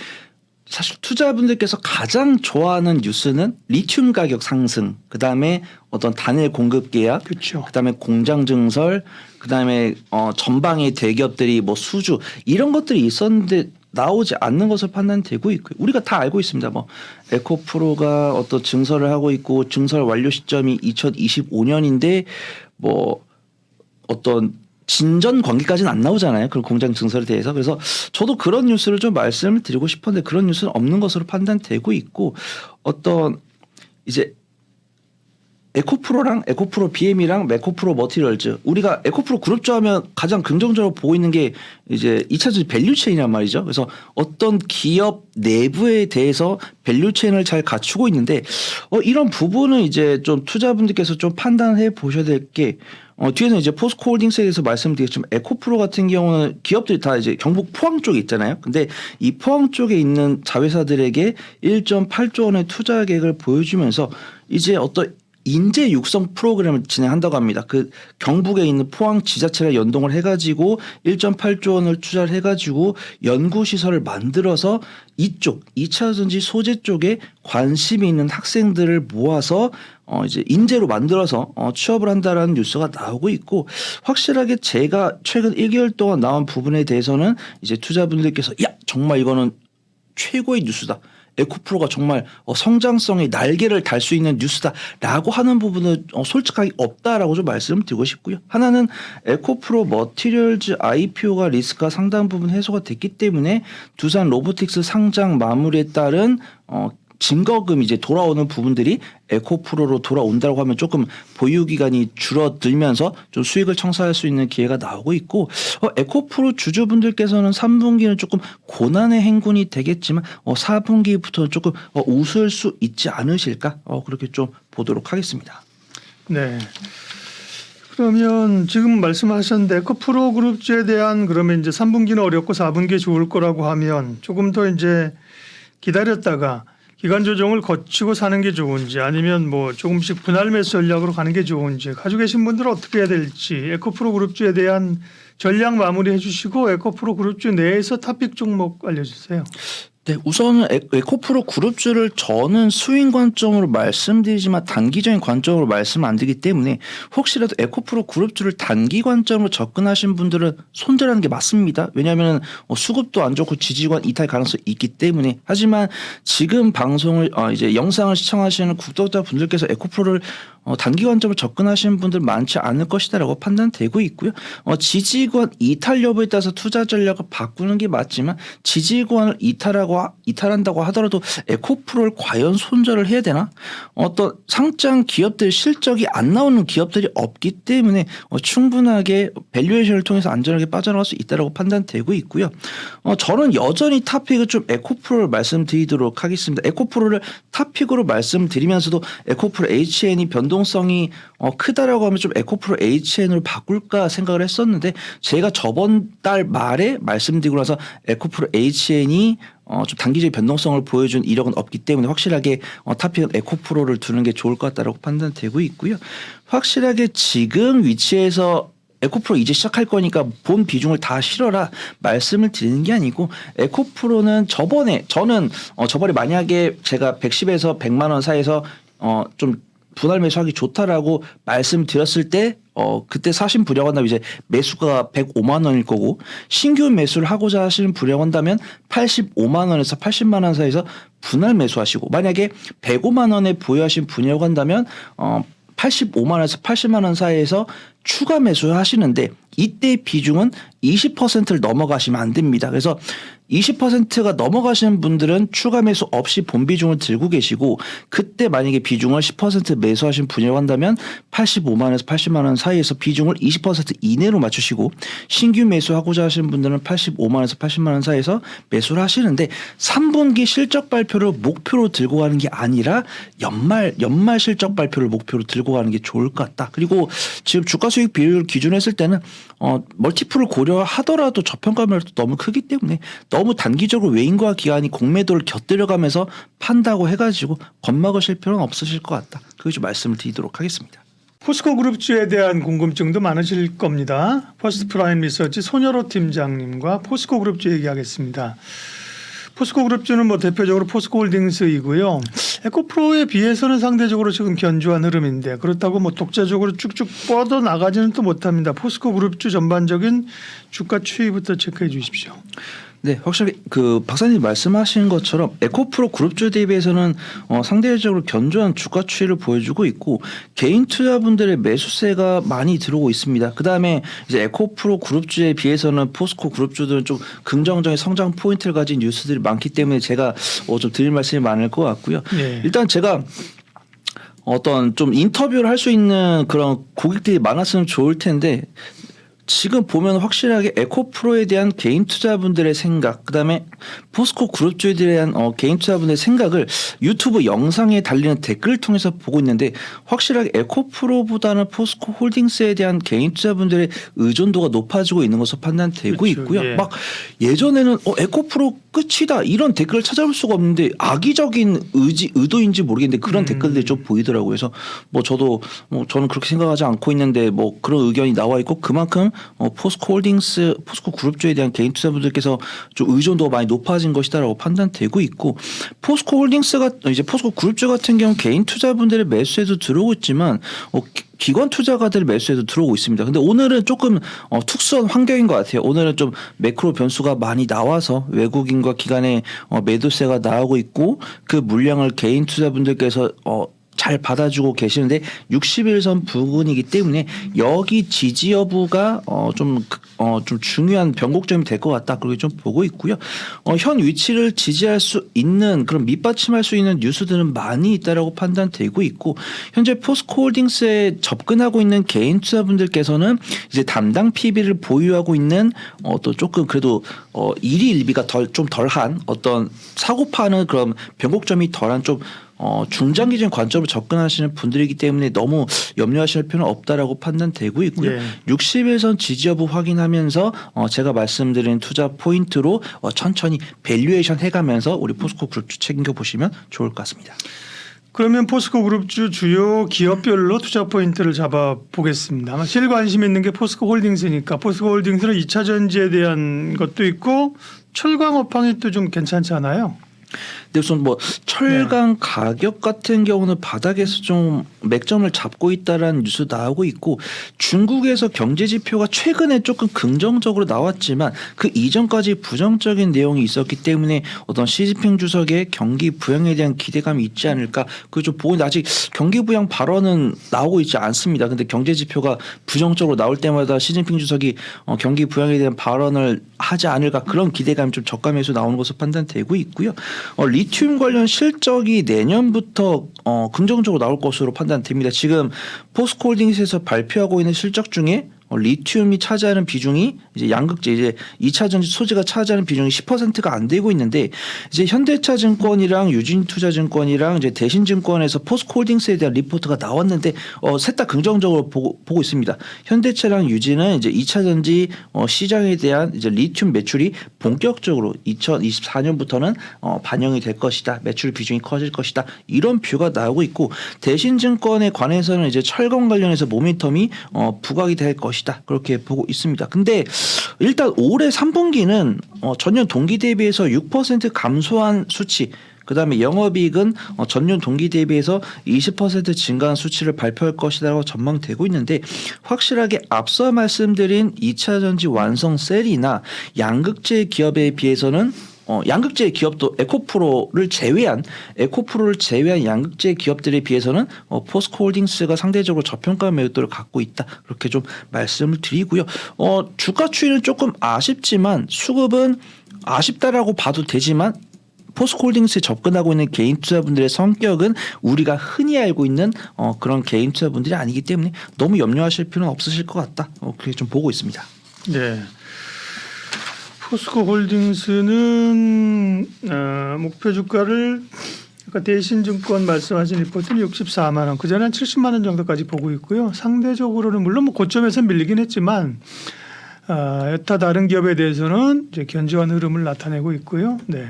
사실 투자분들께서 가장 좋아하는 뉴스는 리튬 가격 상승, 그다음에 어떤 단일 공급 계약, 그렇죠. 그다음에 공장 증설, 그다음에 전방의 대기업들이 뭐 수주 이런 것들이 있었는데 나오지 않는 것으로 판단되고 있고요. 우리가 다 알고 있습니다. 뭐 에코프로가 어떤 증설을 하고 있고 증설 완료 시점이 2025년인데 뭐 어떤 진전 관계까지는 안 나오잖아요. 그런 공장 증설에 대해서. 그래서 저도 그런 뉴스를 좀 말씀을 드리고 싶었는데 그런 뉴스는 없는 것으로 판단되고 있고 어떤 이제 에코프로랑 에코프로 BM이랑 에코프로 머티리얼즈 우리가 에코프로 그룹주 하면 가장 긍정적으로 보고 있는 게 이제 2차적인 밸류체인이란 말이죠. 그래서 어떤 기업 내부에 대해서 밸류체인을 잘 갖추고 있는데 이런 부분은 이제 좀 투자분들께서 좀 판단해 보셔야 될 게 뒤에서 이제 포스코홀딩스에 대해서 말씀드리겠지만 에코프로 같은 경우는 기업들이 다 이제 경북 포항 쪽에 있잖아요. 근데 이 포항 쪽에 있는 자회사들에게 1.8조 원의 투자 계획을 보여주면서 이제 어떤 인재 육성 프로그램을 진행한다고 합니다. 그 경북에 있는 포항 지자체랑 연동을 해가지고 1.8조 원을 투자를 해가지고 연구시설을 만들어서 이쪽 2차 전지 소재 쪽에 관심이 있는 학생들을 모아서 이제 인재로 만들어서 취업을 한다라는 뉴스가 나오고 있고 확실하게 제가 최근 1개월 동안 나온 부분에 대해서는 이제 투자분들께서 야 정말 이거는 최고의 뉴스다. 에코프로가 정말 성장성의 날개를 달 수 있는 뉴스다라고 하는 부분은 솔직하게 없다라고 좀 말씀드리고 싶고요. 하나는 에코프로 머티리얼즈 IPO가 리스크가 상당 부분 해소가 됐기 때문에 두산 로보틱스 상장 마무리에 따른 증거금이 이제 돌아오는 부분들이 에코프로로 돌아온다고 하면 조금 보유 기간이 줄어들면서 좀 수익을 청산할 수 있는 기회가 나오고 있고 에코프로 주주분들께서는 3분기는 조금 고난의 행군이 되겠지만 4분기부터는 조금 웃을 수 있지 않으실까 그렇게 좀 보도록 하겠습니다. 네. 그러면 지금 말씀하셨는데 에코프로 그룹주에 대한 그러면 이제 3분기는 어렵고 4분기에 좋을 거라고 하면 조금 더 이제 기다렸다가 기간 조정을 거치고 사는 게 좋은지 아니면 뭐 조금씩 분할 매수 전략으로 가는 게 좋은지 가지고 계신 분들은 어떻게 해야 될지 에코프로 그룹주에 대한 전략 마무리해 주시고 에코프로 그룹주 내에서 탑픽 종목 알려주세요. 네, 우선은 에코프로 그룹주를 저는 수익 관점으로 말씀드리지만 단기적인 관점으로 말씀 안 드리기 때문에 혹시라도 에코프로 그룹주를 단기 관점으로 접근하신 분들은 손절하는 게 맞습니다. 왜냐하면 수급도 안 좋고 지지권 이탈 가능성이 있기 때문에. 하지만 지금 방송을 이제 영상을 시청하시는 구독자 분들께서 에코프로를 단기 관점으로 접근하시는 분들 많지 않을 것이다라고 판단되고 있고요. 지지권 이탈 여부에 따라서 투자 전략을 바꾸는 게 맞지만 지지권을 이탈한다고 하더라도 에코프로를 과연 손절을 해야 되나? 어떤 상장 기업들 실적이 안 나오는 기업들이 없기 때문에 충분하게 밸류에이션을 통해서 안전하게 빠져나갈 수 있다라고 판단되고 있고요. 저는 여전히 탑픽을 좀 에코프로를 말씀드리도록 하겠습니다. 에코프로를 탑픽으로 말씀드리면서도 에코프로 HN이 변동성이 크다라고 하면 좀 에코프로 HN으로 바꿀까 생각을 했었는데 제가 저번 달 말에 말씀드리고 나서 에코프로 HN이 좀 단기적 변동성을 보여준 이력은 없기 때문에 확실하게 탑픽은 에코프로를 두는 게 좋을 것 같다라고 판단되고 있고요. 확실하게 지금 위치에서 에코프로 이제 시작할 거니까 본 비중을 다 실어라 말씀을 드리는 게 아니고 에코프로는 저번에 만약에 제가 110에서 100만 원 사이에서 좀 분할 매수하기 좋다라고 말씀드렸을 때 그때 사신 분야한다면 이제 매수가 105만 원일 거고 신규 매수를 하고자 하시는 분야한다면 85만 원에서 80만 원 사이에서 분할 매수하시고 만약에 105만 원에 보유하신 분야라고 한다면 85만 원에서 80만 원 사이에서 추가 매수를 하시는데 이때 비중은 20%를 넘어가시면 안 됩니다. 그래서 20%가 넘어가시는 분들은 추가 매수 없이 본 비중을 들고 계시고 그때 만약에 비중을 10% 매수하신 분야라고 한다면 85만 원에서 80만 원 사이에서 비중을 20% 이내로 맞추시고 신규 매수하고자 하시는 분들은 85만 원에서 80만 원 사이에서 매수를 하시는데 3분기 실적 발표를 목표로 들고 가는 게 아니라 연말 실적 발표를 목표로 들고 가는 게 좋을 것 같다. 그리고 지금 주가 수익 비율을 기준으로 했을 때는 멀티플을 고려하더라도 저평가율도 너무 크기 때문에 너무 단기적으로 외인과 기관이 공매도를 곁들여가면서 판다고 해가지고 겁먹으실 필요는 없으실 것 같다. 그거 좀 말씀을 드리도록 하겠습니다. 포스코 그룹주에 대한 궁금증도 많으실 겁니다. 퍼스트 프라임 리서치 손여로 팀장님과 포스코 그룹주 얘기하겠습니다. 포스코 그룹주는 뭐 대표적으로 포스코 홀딩스이고요. 에코프로에 비해서는 상대적으로 지금 견조한 흐름인데 그렇다고 뭐 독자적으로 쭉쭉 뻗어 나가지는 또 못합니다. 포스코 그룹주 전반적인 주가 추이부터 체크해 주십시오. 네, 확실히 그 박사님 말씀하신 것처럼 에코프로 그룹주 대비해서는 상대적으로 견조한 주가 추이를 보여주고 있고 개인 투자분들의 매수세가 많이 들어오고 있습니다. 그 다음에 이제 에코프로 그룹주에 비해서는 포스코 그룹주들은 좀 긍정적인 성장 포인트를 가진 뉴스들이 많기 때문에 제가 좀 드릴 말씀이 많을 것 같고요. 네. 일단 제가 어떤 좀 인터뷰를 할 수 있는 그런 고객들이 많았으면 좋을 텐데. 지금 보면 확실하게 에코프로에 대한 개인 투자분들의 생각, 그다음에 포스코 그룹주에 대한 개인 투자분들의 생각을 유튜브 영상에 달리는 댓글을 통해서 보고 있는데 확실하게 에코프로보다는 포스코 홀딩스에 대한 개인 투자분들의 의존도가 높아지고 있는 것으로 판단되고 그렇죠. 있고요. 예. 막 예전에는 에코프로 끝이다 이런 댓글을 찾아볼 수가 없는데 악의적인 의도인지 모르겠는데 그런 댓글들이 좀 보이더라고요. 그래서 저도 저는 그렇게 생각하지 않고 있는데 그런 의견이 나와 있고 그만큼 포스코 그룹주에 대한 개인 투자분들께서 좀 의존도가 많이 높아진 것이다라고 판단되고 있고 포스코 홀딩스가 이제 포스코 그룹주 같은 경우 개인 투자분들의 매수에도 들어오고 있지만 기관 투자가들 매수에도 들어오고 있습니다. 근데 오늘은 조금 특수한 환경인 것 같아요. 오늘은 좀 매크로 변수가 많이 나와서 외국인과 기관의 매도세가 나오고 있고 그 물량을 개인 투자분들께서 잘 받아주고 계시는데 60일선 부근이기 때문에 여기 지지 여부가 좀 중요한 변곡점이 될 것 같다. 그렇게 좀 보고 있고요. 현 위치를 지지할 수 있는 그런 밑받침할 수 있는 뉴스들은 많이 있다라고 판단되고 있고 현재 포스코홀딩스에 접근하고 있는 개인 투자분들께서는 이제 담당 PB를 보유하고 있는 또 조금 그래도 일희일비가 좀 덜한 어떤 사고 파는 그런 변곡점이 덜한 좀 중장기적인 관점으로 접근하시는 분들이기 때문에 너무 염려하실 필요는 없다라고 판단되고 있고요. 예. 60일선 지지 여부 확인하면서 제가 말씀드린 투자 포인트로 천천히 밸류에이션 해가면서 우리 포스코 그룹주 챙겨보시면 좋을 것 같습니다. 그러면 포스코 그룹주 주요 기업별로 투자 포인트를 잡아보겠습니다. 아마 제일 관심 있는 게 포스코 홀딩스니까 포스코 홀딩스는 2차 전지에 대한 것도 있고 철강 업황이 또 좀 괜찮잖아요. 근데 우선 철강 가격 같은 경우는 바닥에서 좀 맥점을 잡고 있다라는 뉴스 나오고 있고 중국에서 경제 지표가 최근에 조금 긍정적으로 나왔지만 그 이전까지 부정적인 내용이 있었기 때문에 어떤 시진핑 주석의 경기 부양에 대한 기대감이 있지 않을까 그걸 좀 보는데 아직 경기 부양 발언은 나오고 있지 않습니다. 근데 경제 지표가 부정적으로 나올 때마다 시진핑 주석이 경기 부양에 대한 발언을 하지 않을까 그런 기대감이 좀 저감해서 나오는 것으로 판단되고 있고요. 리튬 관련 실적이 내년부터 긍정적으로 나올 것으로 판단됩니다. 지금 포스코홀딩스에서 발표하고 있는 실적 중에 리튬이 차지하는 비중이 이제 양극재 이제 2차 전지 소재가 차지하는 비중이 10%가 안 되고 있는데 이제 현대차증권이랑 유진투자증권이랑 이제 대신증권에서 포스코홀딩스에 대한 리포트가 나왔는데 셋 다 긍정적으로 보고 있습니다. 현대차랑 유진은 이제 2차 전지 시장에 대한 이제 리튬 매출이 본격적으로 2024년부터는 반영이 될 것이다. 매출 비중이 커질 것이다. 이런 뷰가 나오고 있고 대신증권에 관해서는 이제 철강 관련해서 모멘텀이 부각이 될 것이다. 그렇게 보고 있습니다. 근데 일단 올해 3분기는 전년 동기 대비해서 6% 감소한 수치 그다음에 영업이익은 전년 동기 대비해서 20% 증가한 수치를 발표할 것이라고 전망되고 있는데 확실하게 앞서 말씀드린 2차 전지 완성 셀이나 양극재 기업에 비해서는 양극재 기업도 에코프로를 제외한 양극재 기업들에 비해서는 포스코홀딩스가 상대적으로 저평가 매도를 갖고 있다. 그렇게 좀 말씀을 드리고요. 주가 추이는 조금 아쉽지만 수급은 아쉽다라고 봐도 되지만 포스코홀딩스에 접근하고 있는 개인 투자분들의 성격은 우리가 흔히 알고 있는 그런 개인 투자분들이 아니기 때문에 너무 염려하실 필요는 없으실 것 같다. 그렇게 좀 보고 있습니다. 네. 포스코 홀딩스는 목표 주가를 아까 대신증권 말씀하신 리포트는 64만 원, 그전에 한 70만 원 정도까지 보고 있고요. 상대적으로는 물론 고점에서 밀리긴 했지만 여타 다른 기업에 대해서는 이제 견조한 흐름을 나타내고 있고요. 네.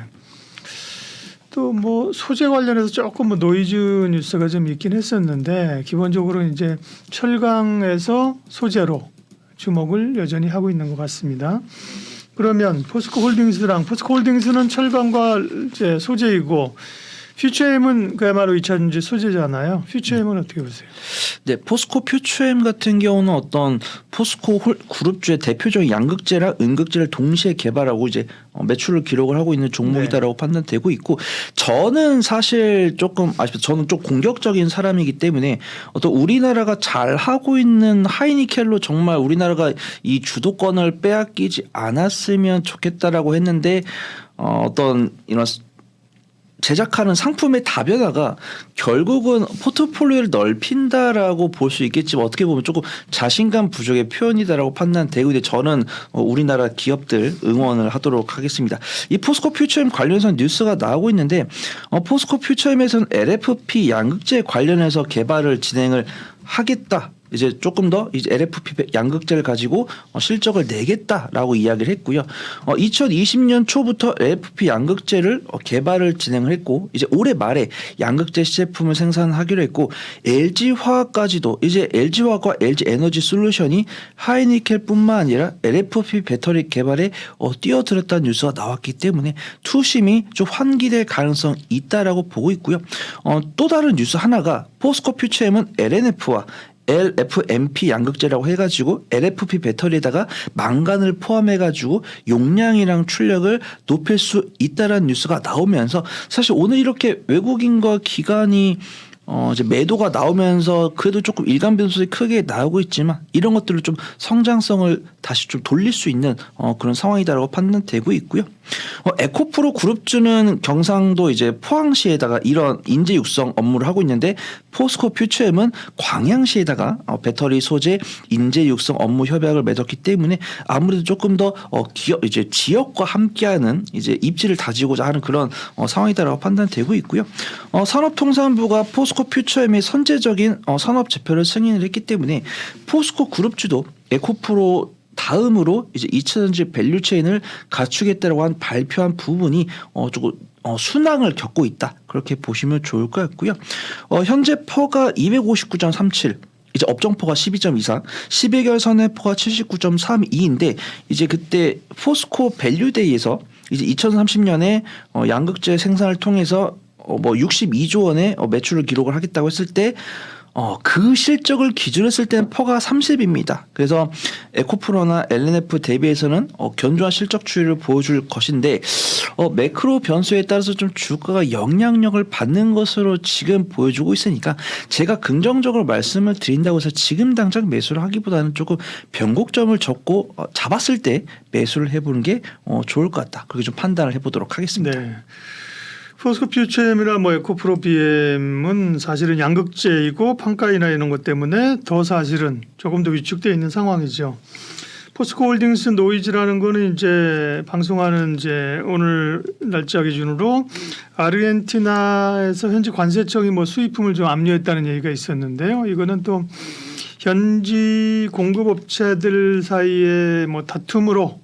또 소재 관련해서 조금 노이즈 뉴스가 좀 있긴 했었는데 기본적으로 이제 철강에서 소재로 주목을 여전히 하고 있는 것 같습니다. 그러면 포스코홀딩스는 철강과 이제 소재이고 퓨처엠은 그야말로 2차 전지 소재잖아요. 퓨처엠은 어떻게 보세요? 네, 포스코 퓨처엠 같은 경우는 어떤 포스코 그룹주의 대표적인 양극재랑 은극재를 동시에 개발하고 이제 매출을 기록을 하고 있는 종목이다라고 판단되고 있고 저는 사실 조금 저는 좀 공격적인 사람이기 때문에 어떤 우리나라가 잘 하고 있는 하이니켈로 정말 우리나라가 이 주도권을 빼앗기지 않았으면 좋겠다라고 했는데 어떤 이런 제작하는 상품의 다변화가 결국은 포트폴리오를 넓힌다라고 볼 수 있겠지만 어떻게 보면 조금 자신감 부족의 표현이다라고 판단되고 있는데 저는 우리나라 기업들 응원을 하도록 하겠습니다. 이 포스코 퓨처엠 관련해서 뉴스가 나오고 있는데 포스코 퓨처엠에서는 LFP 양극재 관련해서 개발을 진행을 하겠다. 이제 조금 더 이제 LFP 양극재를 가지고 실적을 내겠다라고 이야기를 했고요. 2020년 초부터 LFP 양극재를 개발을 진행을 했고 이제 올해 말에 양극재 시제품을 생산하기로 했고 LG화학까지도 이제 LG화학과 LG에너지솔루션이 하이니켈뿐만 아니라 LFP 배터리 개발에 뛰어들었다는 뉴스가 나왔기 때문에 투심이 좀 환기될 가능성이 있다라고 보고 있고요. 또 다른 뉴스 하나가 포스코 퓨처엠은 LNF와 LFMP 양극재라고 해가지고 LFP 배터리에다가 망간을 포함해가지고 용량이랑 출력을 높일 수 있다라는 뉴스가 나오면서 사실 오늘 이렇게 외국인과 기관이 이제 매도가 나오면서 그래도 조금 일간 변수들이 크게 나오고 있지만 이런 것들을 좀 성장성을 다시 좀 돌릴 수 있는 그런 상황이다라고 판단되고 있고요. 에코프로 그룹주는 경상도 이제 포항시에다가 이런 인재 육성 업무를 하고 있는데 포스코 퓨처엠은 광양시에다가 배터리 소재 인재 육성 업무 협약을 맺었기 때문에 아무래도 조금 더 기업 이제 지역과 함께하는 이제 입지를 다지고자 하는 그런 상황이다라고 판단되고 있고요. 산업통상부가 포스코 퓨처엠의 선제적인 산업 제표를 승인을 했기 때문에 포스코 그룹주도 에코프로 다음으로 이제 2차전지 밸류체인을 갖추겠다라고 한 발표한 부분이 조금 순항을 겪고 있다. 그렇게 보시면 좋을 것 같고요. 현재 퍼가 259.37 이제 업종포가 12.24, 11개월 선행포가 79.32인데 이제 그때 포스코 밸류데이에서 이제 2030년에 양극재 생산을 통해서 62조 원의 매출을 기록을 하겠다고 했을 때 그 실적을 기준으로 했을 때는 퍼가 30입니다. 그래서 에코프로나 LNF 대비해서는 견조한 실적 추이를 보여줄 것인데 매크로 변수에 따라서 좀 주가가 영향력을 받는 것으로 지금 보여주고 있으니까 제가 긍정적으로 말씀을 드린다고 해서 지금 당장 매수를 하기보다는 조금 변곡점을 접고 잡았을 때 매수를 해보는 게 좋을 것 같다. 그렇게 좀 판단을 해보도록 하겠습니다. 네. 포스코 퓨처엠이나 에코프로 BM은 사실은 양극재이고 판가이나 이런 것 때문에 더 사실은 조금 더 위축되어 있는 상황이죠. 포스코 홀딩스 노이즈라는 거는 이제 방송하는 이제 오늘 날짜 기준으로 아르헨티나에서 현지 관세청이 수입품을 좀 압류했다는 얘기가 있었는데요. 이거는 또 현지 공급업체들 사이의 다툼으로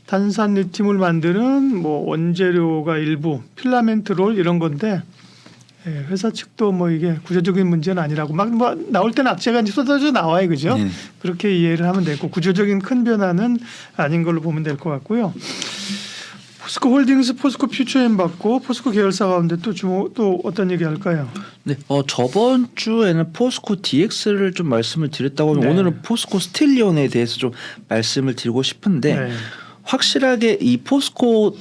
탄산 리튬을 만드는 원재료가 일부 필라멘트 롤 이런 건데 회사 측도 이게 구조적인 문제는 아니라고 막 나올 때는 악재가 이제 쏟아져 나와요, 그죠? 네. 그렇게 이해를 하면 되고 구조적인 큰 변화는 아닌 걸로 보면 될 것 같고요. 포스코 홀딩스, 포스코 퓨처엠 받고 포스코 계열사 가운데 또 어떤 얘기 할까요? 네, 저번 주에는 포스코 DX를 좀 말씀을 드렸다고 하면 오늘은 포스코 스틸리온에 대해서 좀 말씀을 드리고 싶은데 확실하게 이 포스코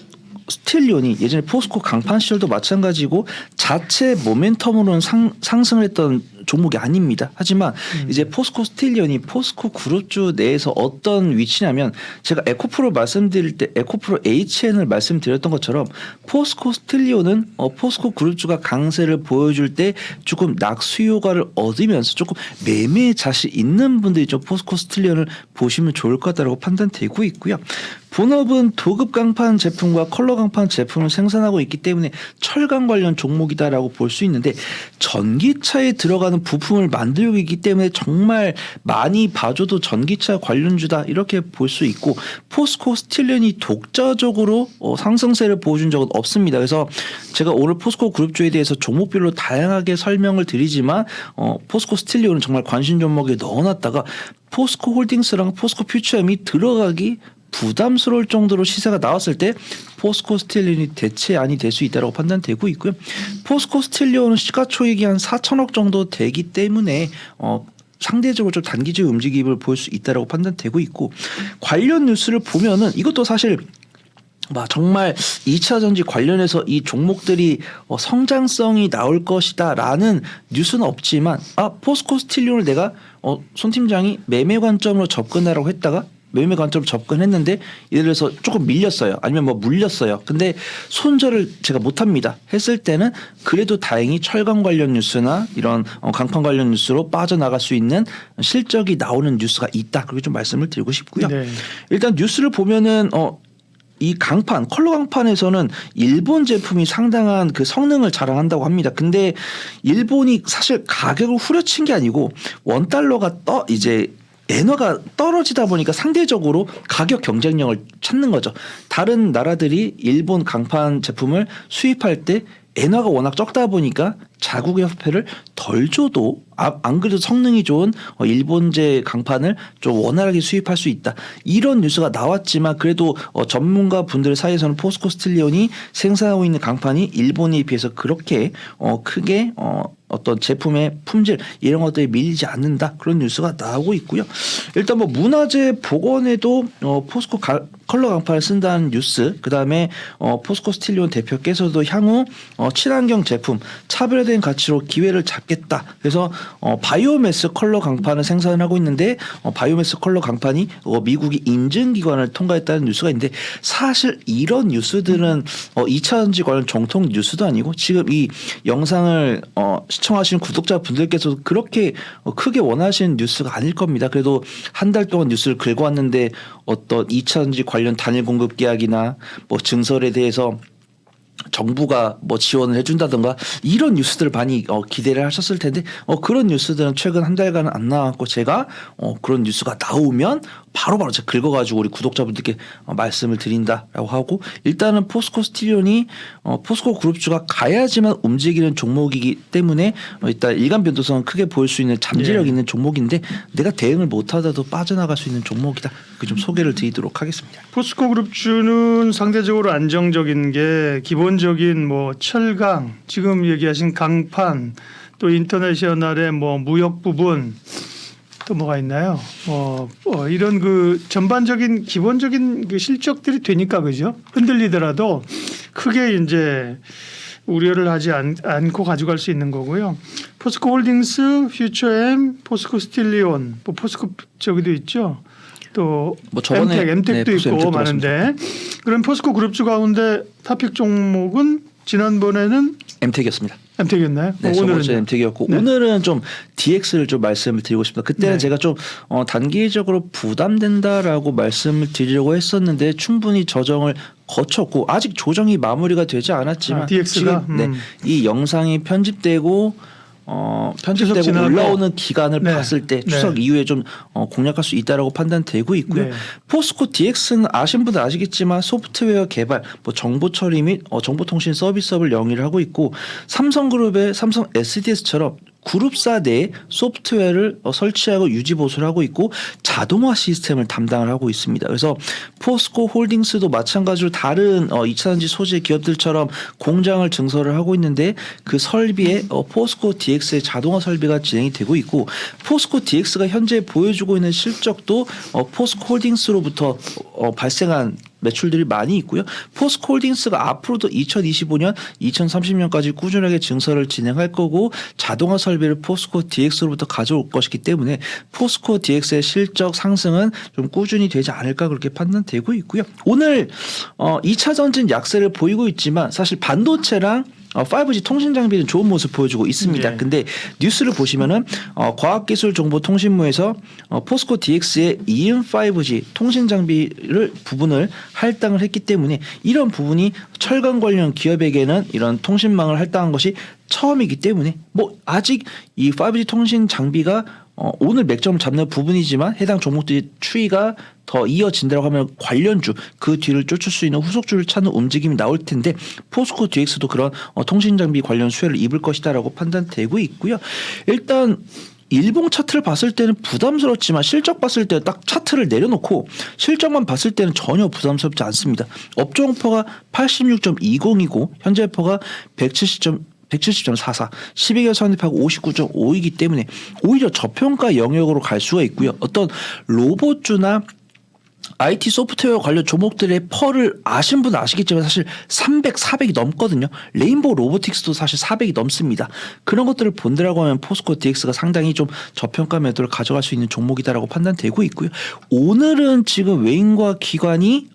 스틸리온이 예전에 포스코 강판 시절도 마찬가지고 자체 모멘텀으로는 상승을 했던 종목이 아닙니다. 하지만 이제 포스코 스틸리온이 포스코 그룹주 내에서 어떤 위치냐면 제가 에코프로 말씀드릴 때 에코프로 HN을 말씀드렸던 것처럼 포스코 스틸리온은 포스코 그룹주가 강세를 보여줄 때 조금 낙수 효과를 얻으면서 조금 매매 자신 있는 분들이 좀 포스코 스틸리온을 보시면 좋을 것 같다고 판단되고 있고요. 본업은 도급 강판 제품과 컬러 강판 제품을 생산하고 있기 때문에 철강 관련 종목이다라고 볼 수 있는데 전기차에 들어가는 부품을 만들고 있기 때문에 정말 많이 봐줘도 전기차 관련주다 이렇게 볼 수 있고 포스코 스틸리온이 독자적으로 상승세를 보여준 적은 없습니다. 그래서 제가 오늘 포스코 그룹주에 대해서 종목별로 다양하게 설명을 드리지만 포스코 스틸리온은 정말 관심 종목에 넣어놨다가 포스코 홀딩스랑 포스코 퓨처엠이 들어가기 부담스러울 정도로 시세가 나왔을 때 포스코 스틸리온이 대체안이 될 수 있다고 판단되고 있고요. 포스코 스틸리온은 시가총액이 한 4천억 정도 되기 때문에 상대적으로 좀 단기적 움직임을 보일 수 있다고 판단되고 있고 관련 뉴스를 보면은 이것도 사실 정말 2차 전지 관련해서 이 종목들이 성장성이 나올 것이다라는 뉴스는 없지만 포스코 스틸리온을 내가 손 팀장이 매매 관점으로 접근하라고 했다가 매매 관점으로 접근했는데 예를 들어서 조금 밀렸어요. 아니면 물렸어요. 근데 손절을 제가 못합니다. 했을 때는 그래도 다행히 철강 관련 뉴스나 이런 강판 관련 뉴스로 빠져나갈 수 있는 실적이 나오는 뉴스가 있다. 그렇게 좀 말씀을 드리고 싶고요. 네. 일단 뉴스를 보면은 이 강판, 컬러 강판에서는 일본 제품이 상당한 그 성능을 자랑한다고 합니다. 근데 일본이 사실 가격을 후려친 게 아니고 원달러가 이제 엔화가 떨어지다 보니까 상대적으로 가격 경쟁력을 찾는 거죠. 다른 나라들이 일본 강판 제품을 수입할 때 엔화가 워낙 적다 보니까 자국의 화폐를 덜 줘도 안 그래도 성능이 좋은 일본제 강판을 좀 원활하게 수입할 수 있다. 이런 뉴스가 나왔지만 그래도 전문가 분들 사이에서는 포스코 스틸리온이 생산하고 있는 강판이 일본에 비해서 그렇게 크게 어떤 제품의 품질 이런 것들이 밀리지 않는다. 그런 뉴스가 나오고 있고요. 일단 뭐 문화재 복원에도 포스코 컬러 강판을 쓴다는 뉴스, 그다음에 포스코 스틸리온 대표께서도 향후 친환경 제품 차별화된 가치로 기회를 잡겠다. 그래서 바이오매스 컬러 강판을 생산하고 있는데 바이오매스 컬러 강판이 미국이 인증기관을 통과했다는 뉴스가 있는데 사실 이런 뉴스들은 2차전지 관련 정통 뉴스도 아니고 지금 이 영상을 시청하시는 구독자분들께서도 그렇게 크게 원하시는 뉴스가 아닐 겁니다. 그래도 한 달 동안 뉴스를 긁어왔는데 어떤 2차전지 관련 단일 공급 계약이나 뭐 증설에 대해서 정부가 뭐 지원을 해준다던가 이런 뉴스들을 많이 기대를 하셨을 텐데 그런 뉴스들은 최근 한 달간은 안 나왔고 제가 그런 뉴스가 나오면 바로바로 제가 긁어가지고 우리 구독자분들께 말씀을 드린다라고 하고 일단은 포스코 스틸리온이 포스코 그룹주가 가야지만 움직이는 종목이기 때문에 일단 일간 변동성은 크게 보일 수 있는 잠재력 있는 종목인데 내가 대응을 못하다도 빠져나갈 수 있는 종목이다. 그 좀 소개를 드리도록 하겠습니다. 포스코 그룹주는 상대적으로 안정적인 게 기본적인 뭐 철강, 지금 얘기하신 강판, 또 인터내셔널의 뭐 무역 부분, 또 뭐가 있나요? 이런 그 전반적인 기본적인 그 실적들이 되니까 그죠? 흔들리더라도 크게 이제 우려를 하지 않고 가져갈 수 있는 거고요. 포스코 홀딩스, 퓨처엠, 포스코 스틸리온, 뭐 포스코 저기도 있죠. 또 뭐 저번에 엠텍도 있고 엠텍도 많은데 그럼 포스코 그룹주 가운데 탑픽 종목은 지난번에는 엠텍이었습니다. 엠텍이었나요? 네, 오늘은 엠텍이었고 오늘은 좀 DX를 좀 말씀을 드리고 싶다. 그때는 제가 좀 단기적으로 부담된다라고 말씀을 드리려고 했었는데 충분히 저정을 거쳤고 아직 조정이 마무리가 되지 않았지만 DX가 지금 이 영상이 편집되고 올라오는 기간을 봤을 때 추석 이후에 좀 공략할 수 있다라고 판단되고 있고요. 포스코 DX는 아신 분들 아시겠지만 소프트웨어 개발, 뭐 정보 처리 및 정보통신 서비스업을 영위를 하고 있고 삼성그룹의 삼성 SDS처럼 그룹사 내에 소프트웨어를 설치하고 유지 보수를 하고 있고 자동화 시스템을 담당을 하고 있습니다. 그래서 포스코 홀딩스도 마찬가지로 다른 2차전지 소재 기업들처럼 공장을 증설을 하고 있는데 그 설비에 포스코 DX의 자동화 설비가 진행이 되고 있고 포스코 DX가 현재 보여주고 있는 실적도 포스코 홀딩스로부터 발생한 매출들이 많이 있고요. 포스코 홀딩스가 앞으로도 2025년, 2030년까지 꾸준하게 증설을 진행할 거고 자동화 설비를 포스코 DX로부터 가져올 것이기 때문에 포스코 DX의 실적 상승은 좀 꾸준히 되지 않을까 그렇게 판단되고 있고요. 오늘 2차 전진 약세를 보이고 있지만 사실 반도체랑 5G 통신 장비는 좋은 모습 보여주고 있습니다. 근데 뉴스를 보시면은 과학기술정보통신부에서 포스코 DX의 EM 5G 통신 장비를 부분을 할당을 했기 때문에 이런 부분이 철강 관련 기업에게는 이런 통신망을 할당한 것이 처음이기 때문에 뭐 아직 이 5G 통신 장비가 오늘 맥점을 잡는 부분이지만 해당 종목들이 추이가 더 이어진다고 하면 관련주 그 뒤를 쫓을 수 있는 후속주를 찾는 움직임이 나올 텐데 포스코 DX도 그런 통신 장비 관련 수혜를 입을 것이다라고 판단되고 있고요. 일단 일봉 차트를 봤을 때는 부담스럽지만 실적 봤을 때 딱 차트를 내려놓고 실적만 봤을 때는 전혀 부담스럽지 않습니다. 업종표가 86.20이고 현재표가 170.44, 12개월 선입하고 59.5이기 때문에 오히려 저평가 영역으로 갈 수가 있고요. 어떤 로봇주나 IT 소프트웨어 관련 종목들의 펄을 아신 분은 아시겠지만 사실 300, 400이 넘거든요. 레인보우 로보틱스도 사실 400이 넘습니다. 그런 것들을 본다라고 하면 포스코 DX가 상당히 좀 저평가 매도를 가져갈 수 있는 종목이다라고 판단되고 있고요. 오늘은 지금 외인과 기관이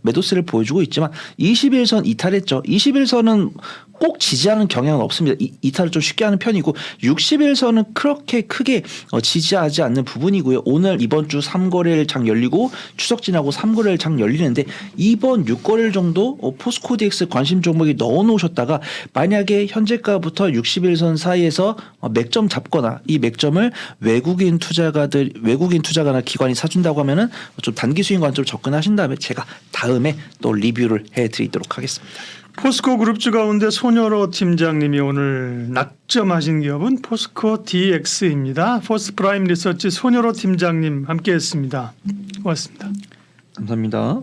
매도세를 보여주고 있지만 21선 이탈했죠. 21선은 꼭 지지하는 경향은 없습니다. 이탈을 좀 쉽게 하는 편이고 60일선은 그렇게 크게 지지하지 않는 부분이고요. 오늘 이번 주 3거래일 장 열리고 추석 지나고 3거래일 장 열리는데 이번 6거래일 정도 포스코 DX 관심 종목에 넣어 놓으셨다가 만약에 현재가부터 60일선 사이에서 맥점 잡거나 이 맥점을 외국인 투자가나 기관이 사준다고 하면은 좀 단기 수익 관점으로 접근하신 다음에 제가 다음에 또 리뷰를 해드리도록 하겠습니다. 포스코 그룹주 가운데 손여로 팀장님이 오늘 낙점하신 기업은 포스코 DX입니다. 포스프라임 리서치 손여로 팀장님 함께했습니다. 고맙습니다. 감사합니다.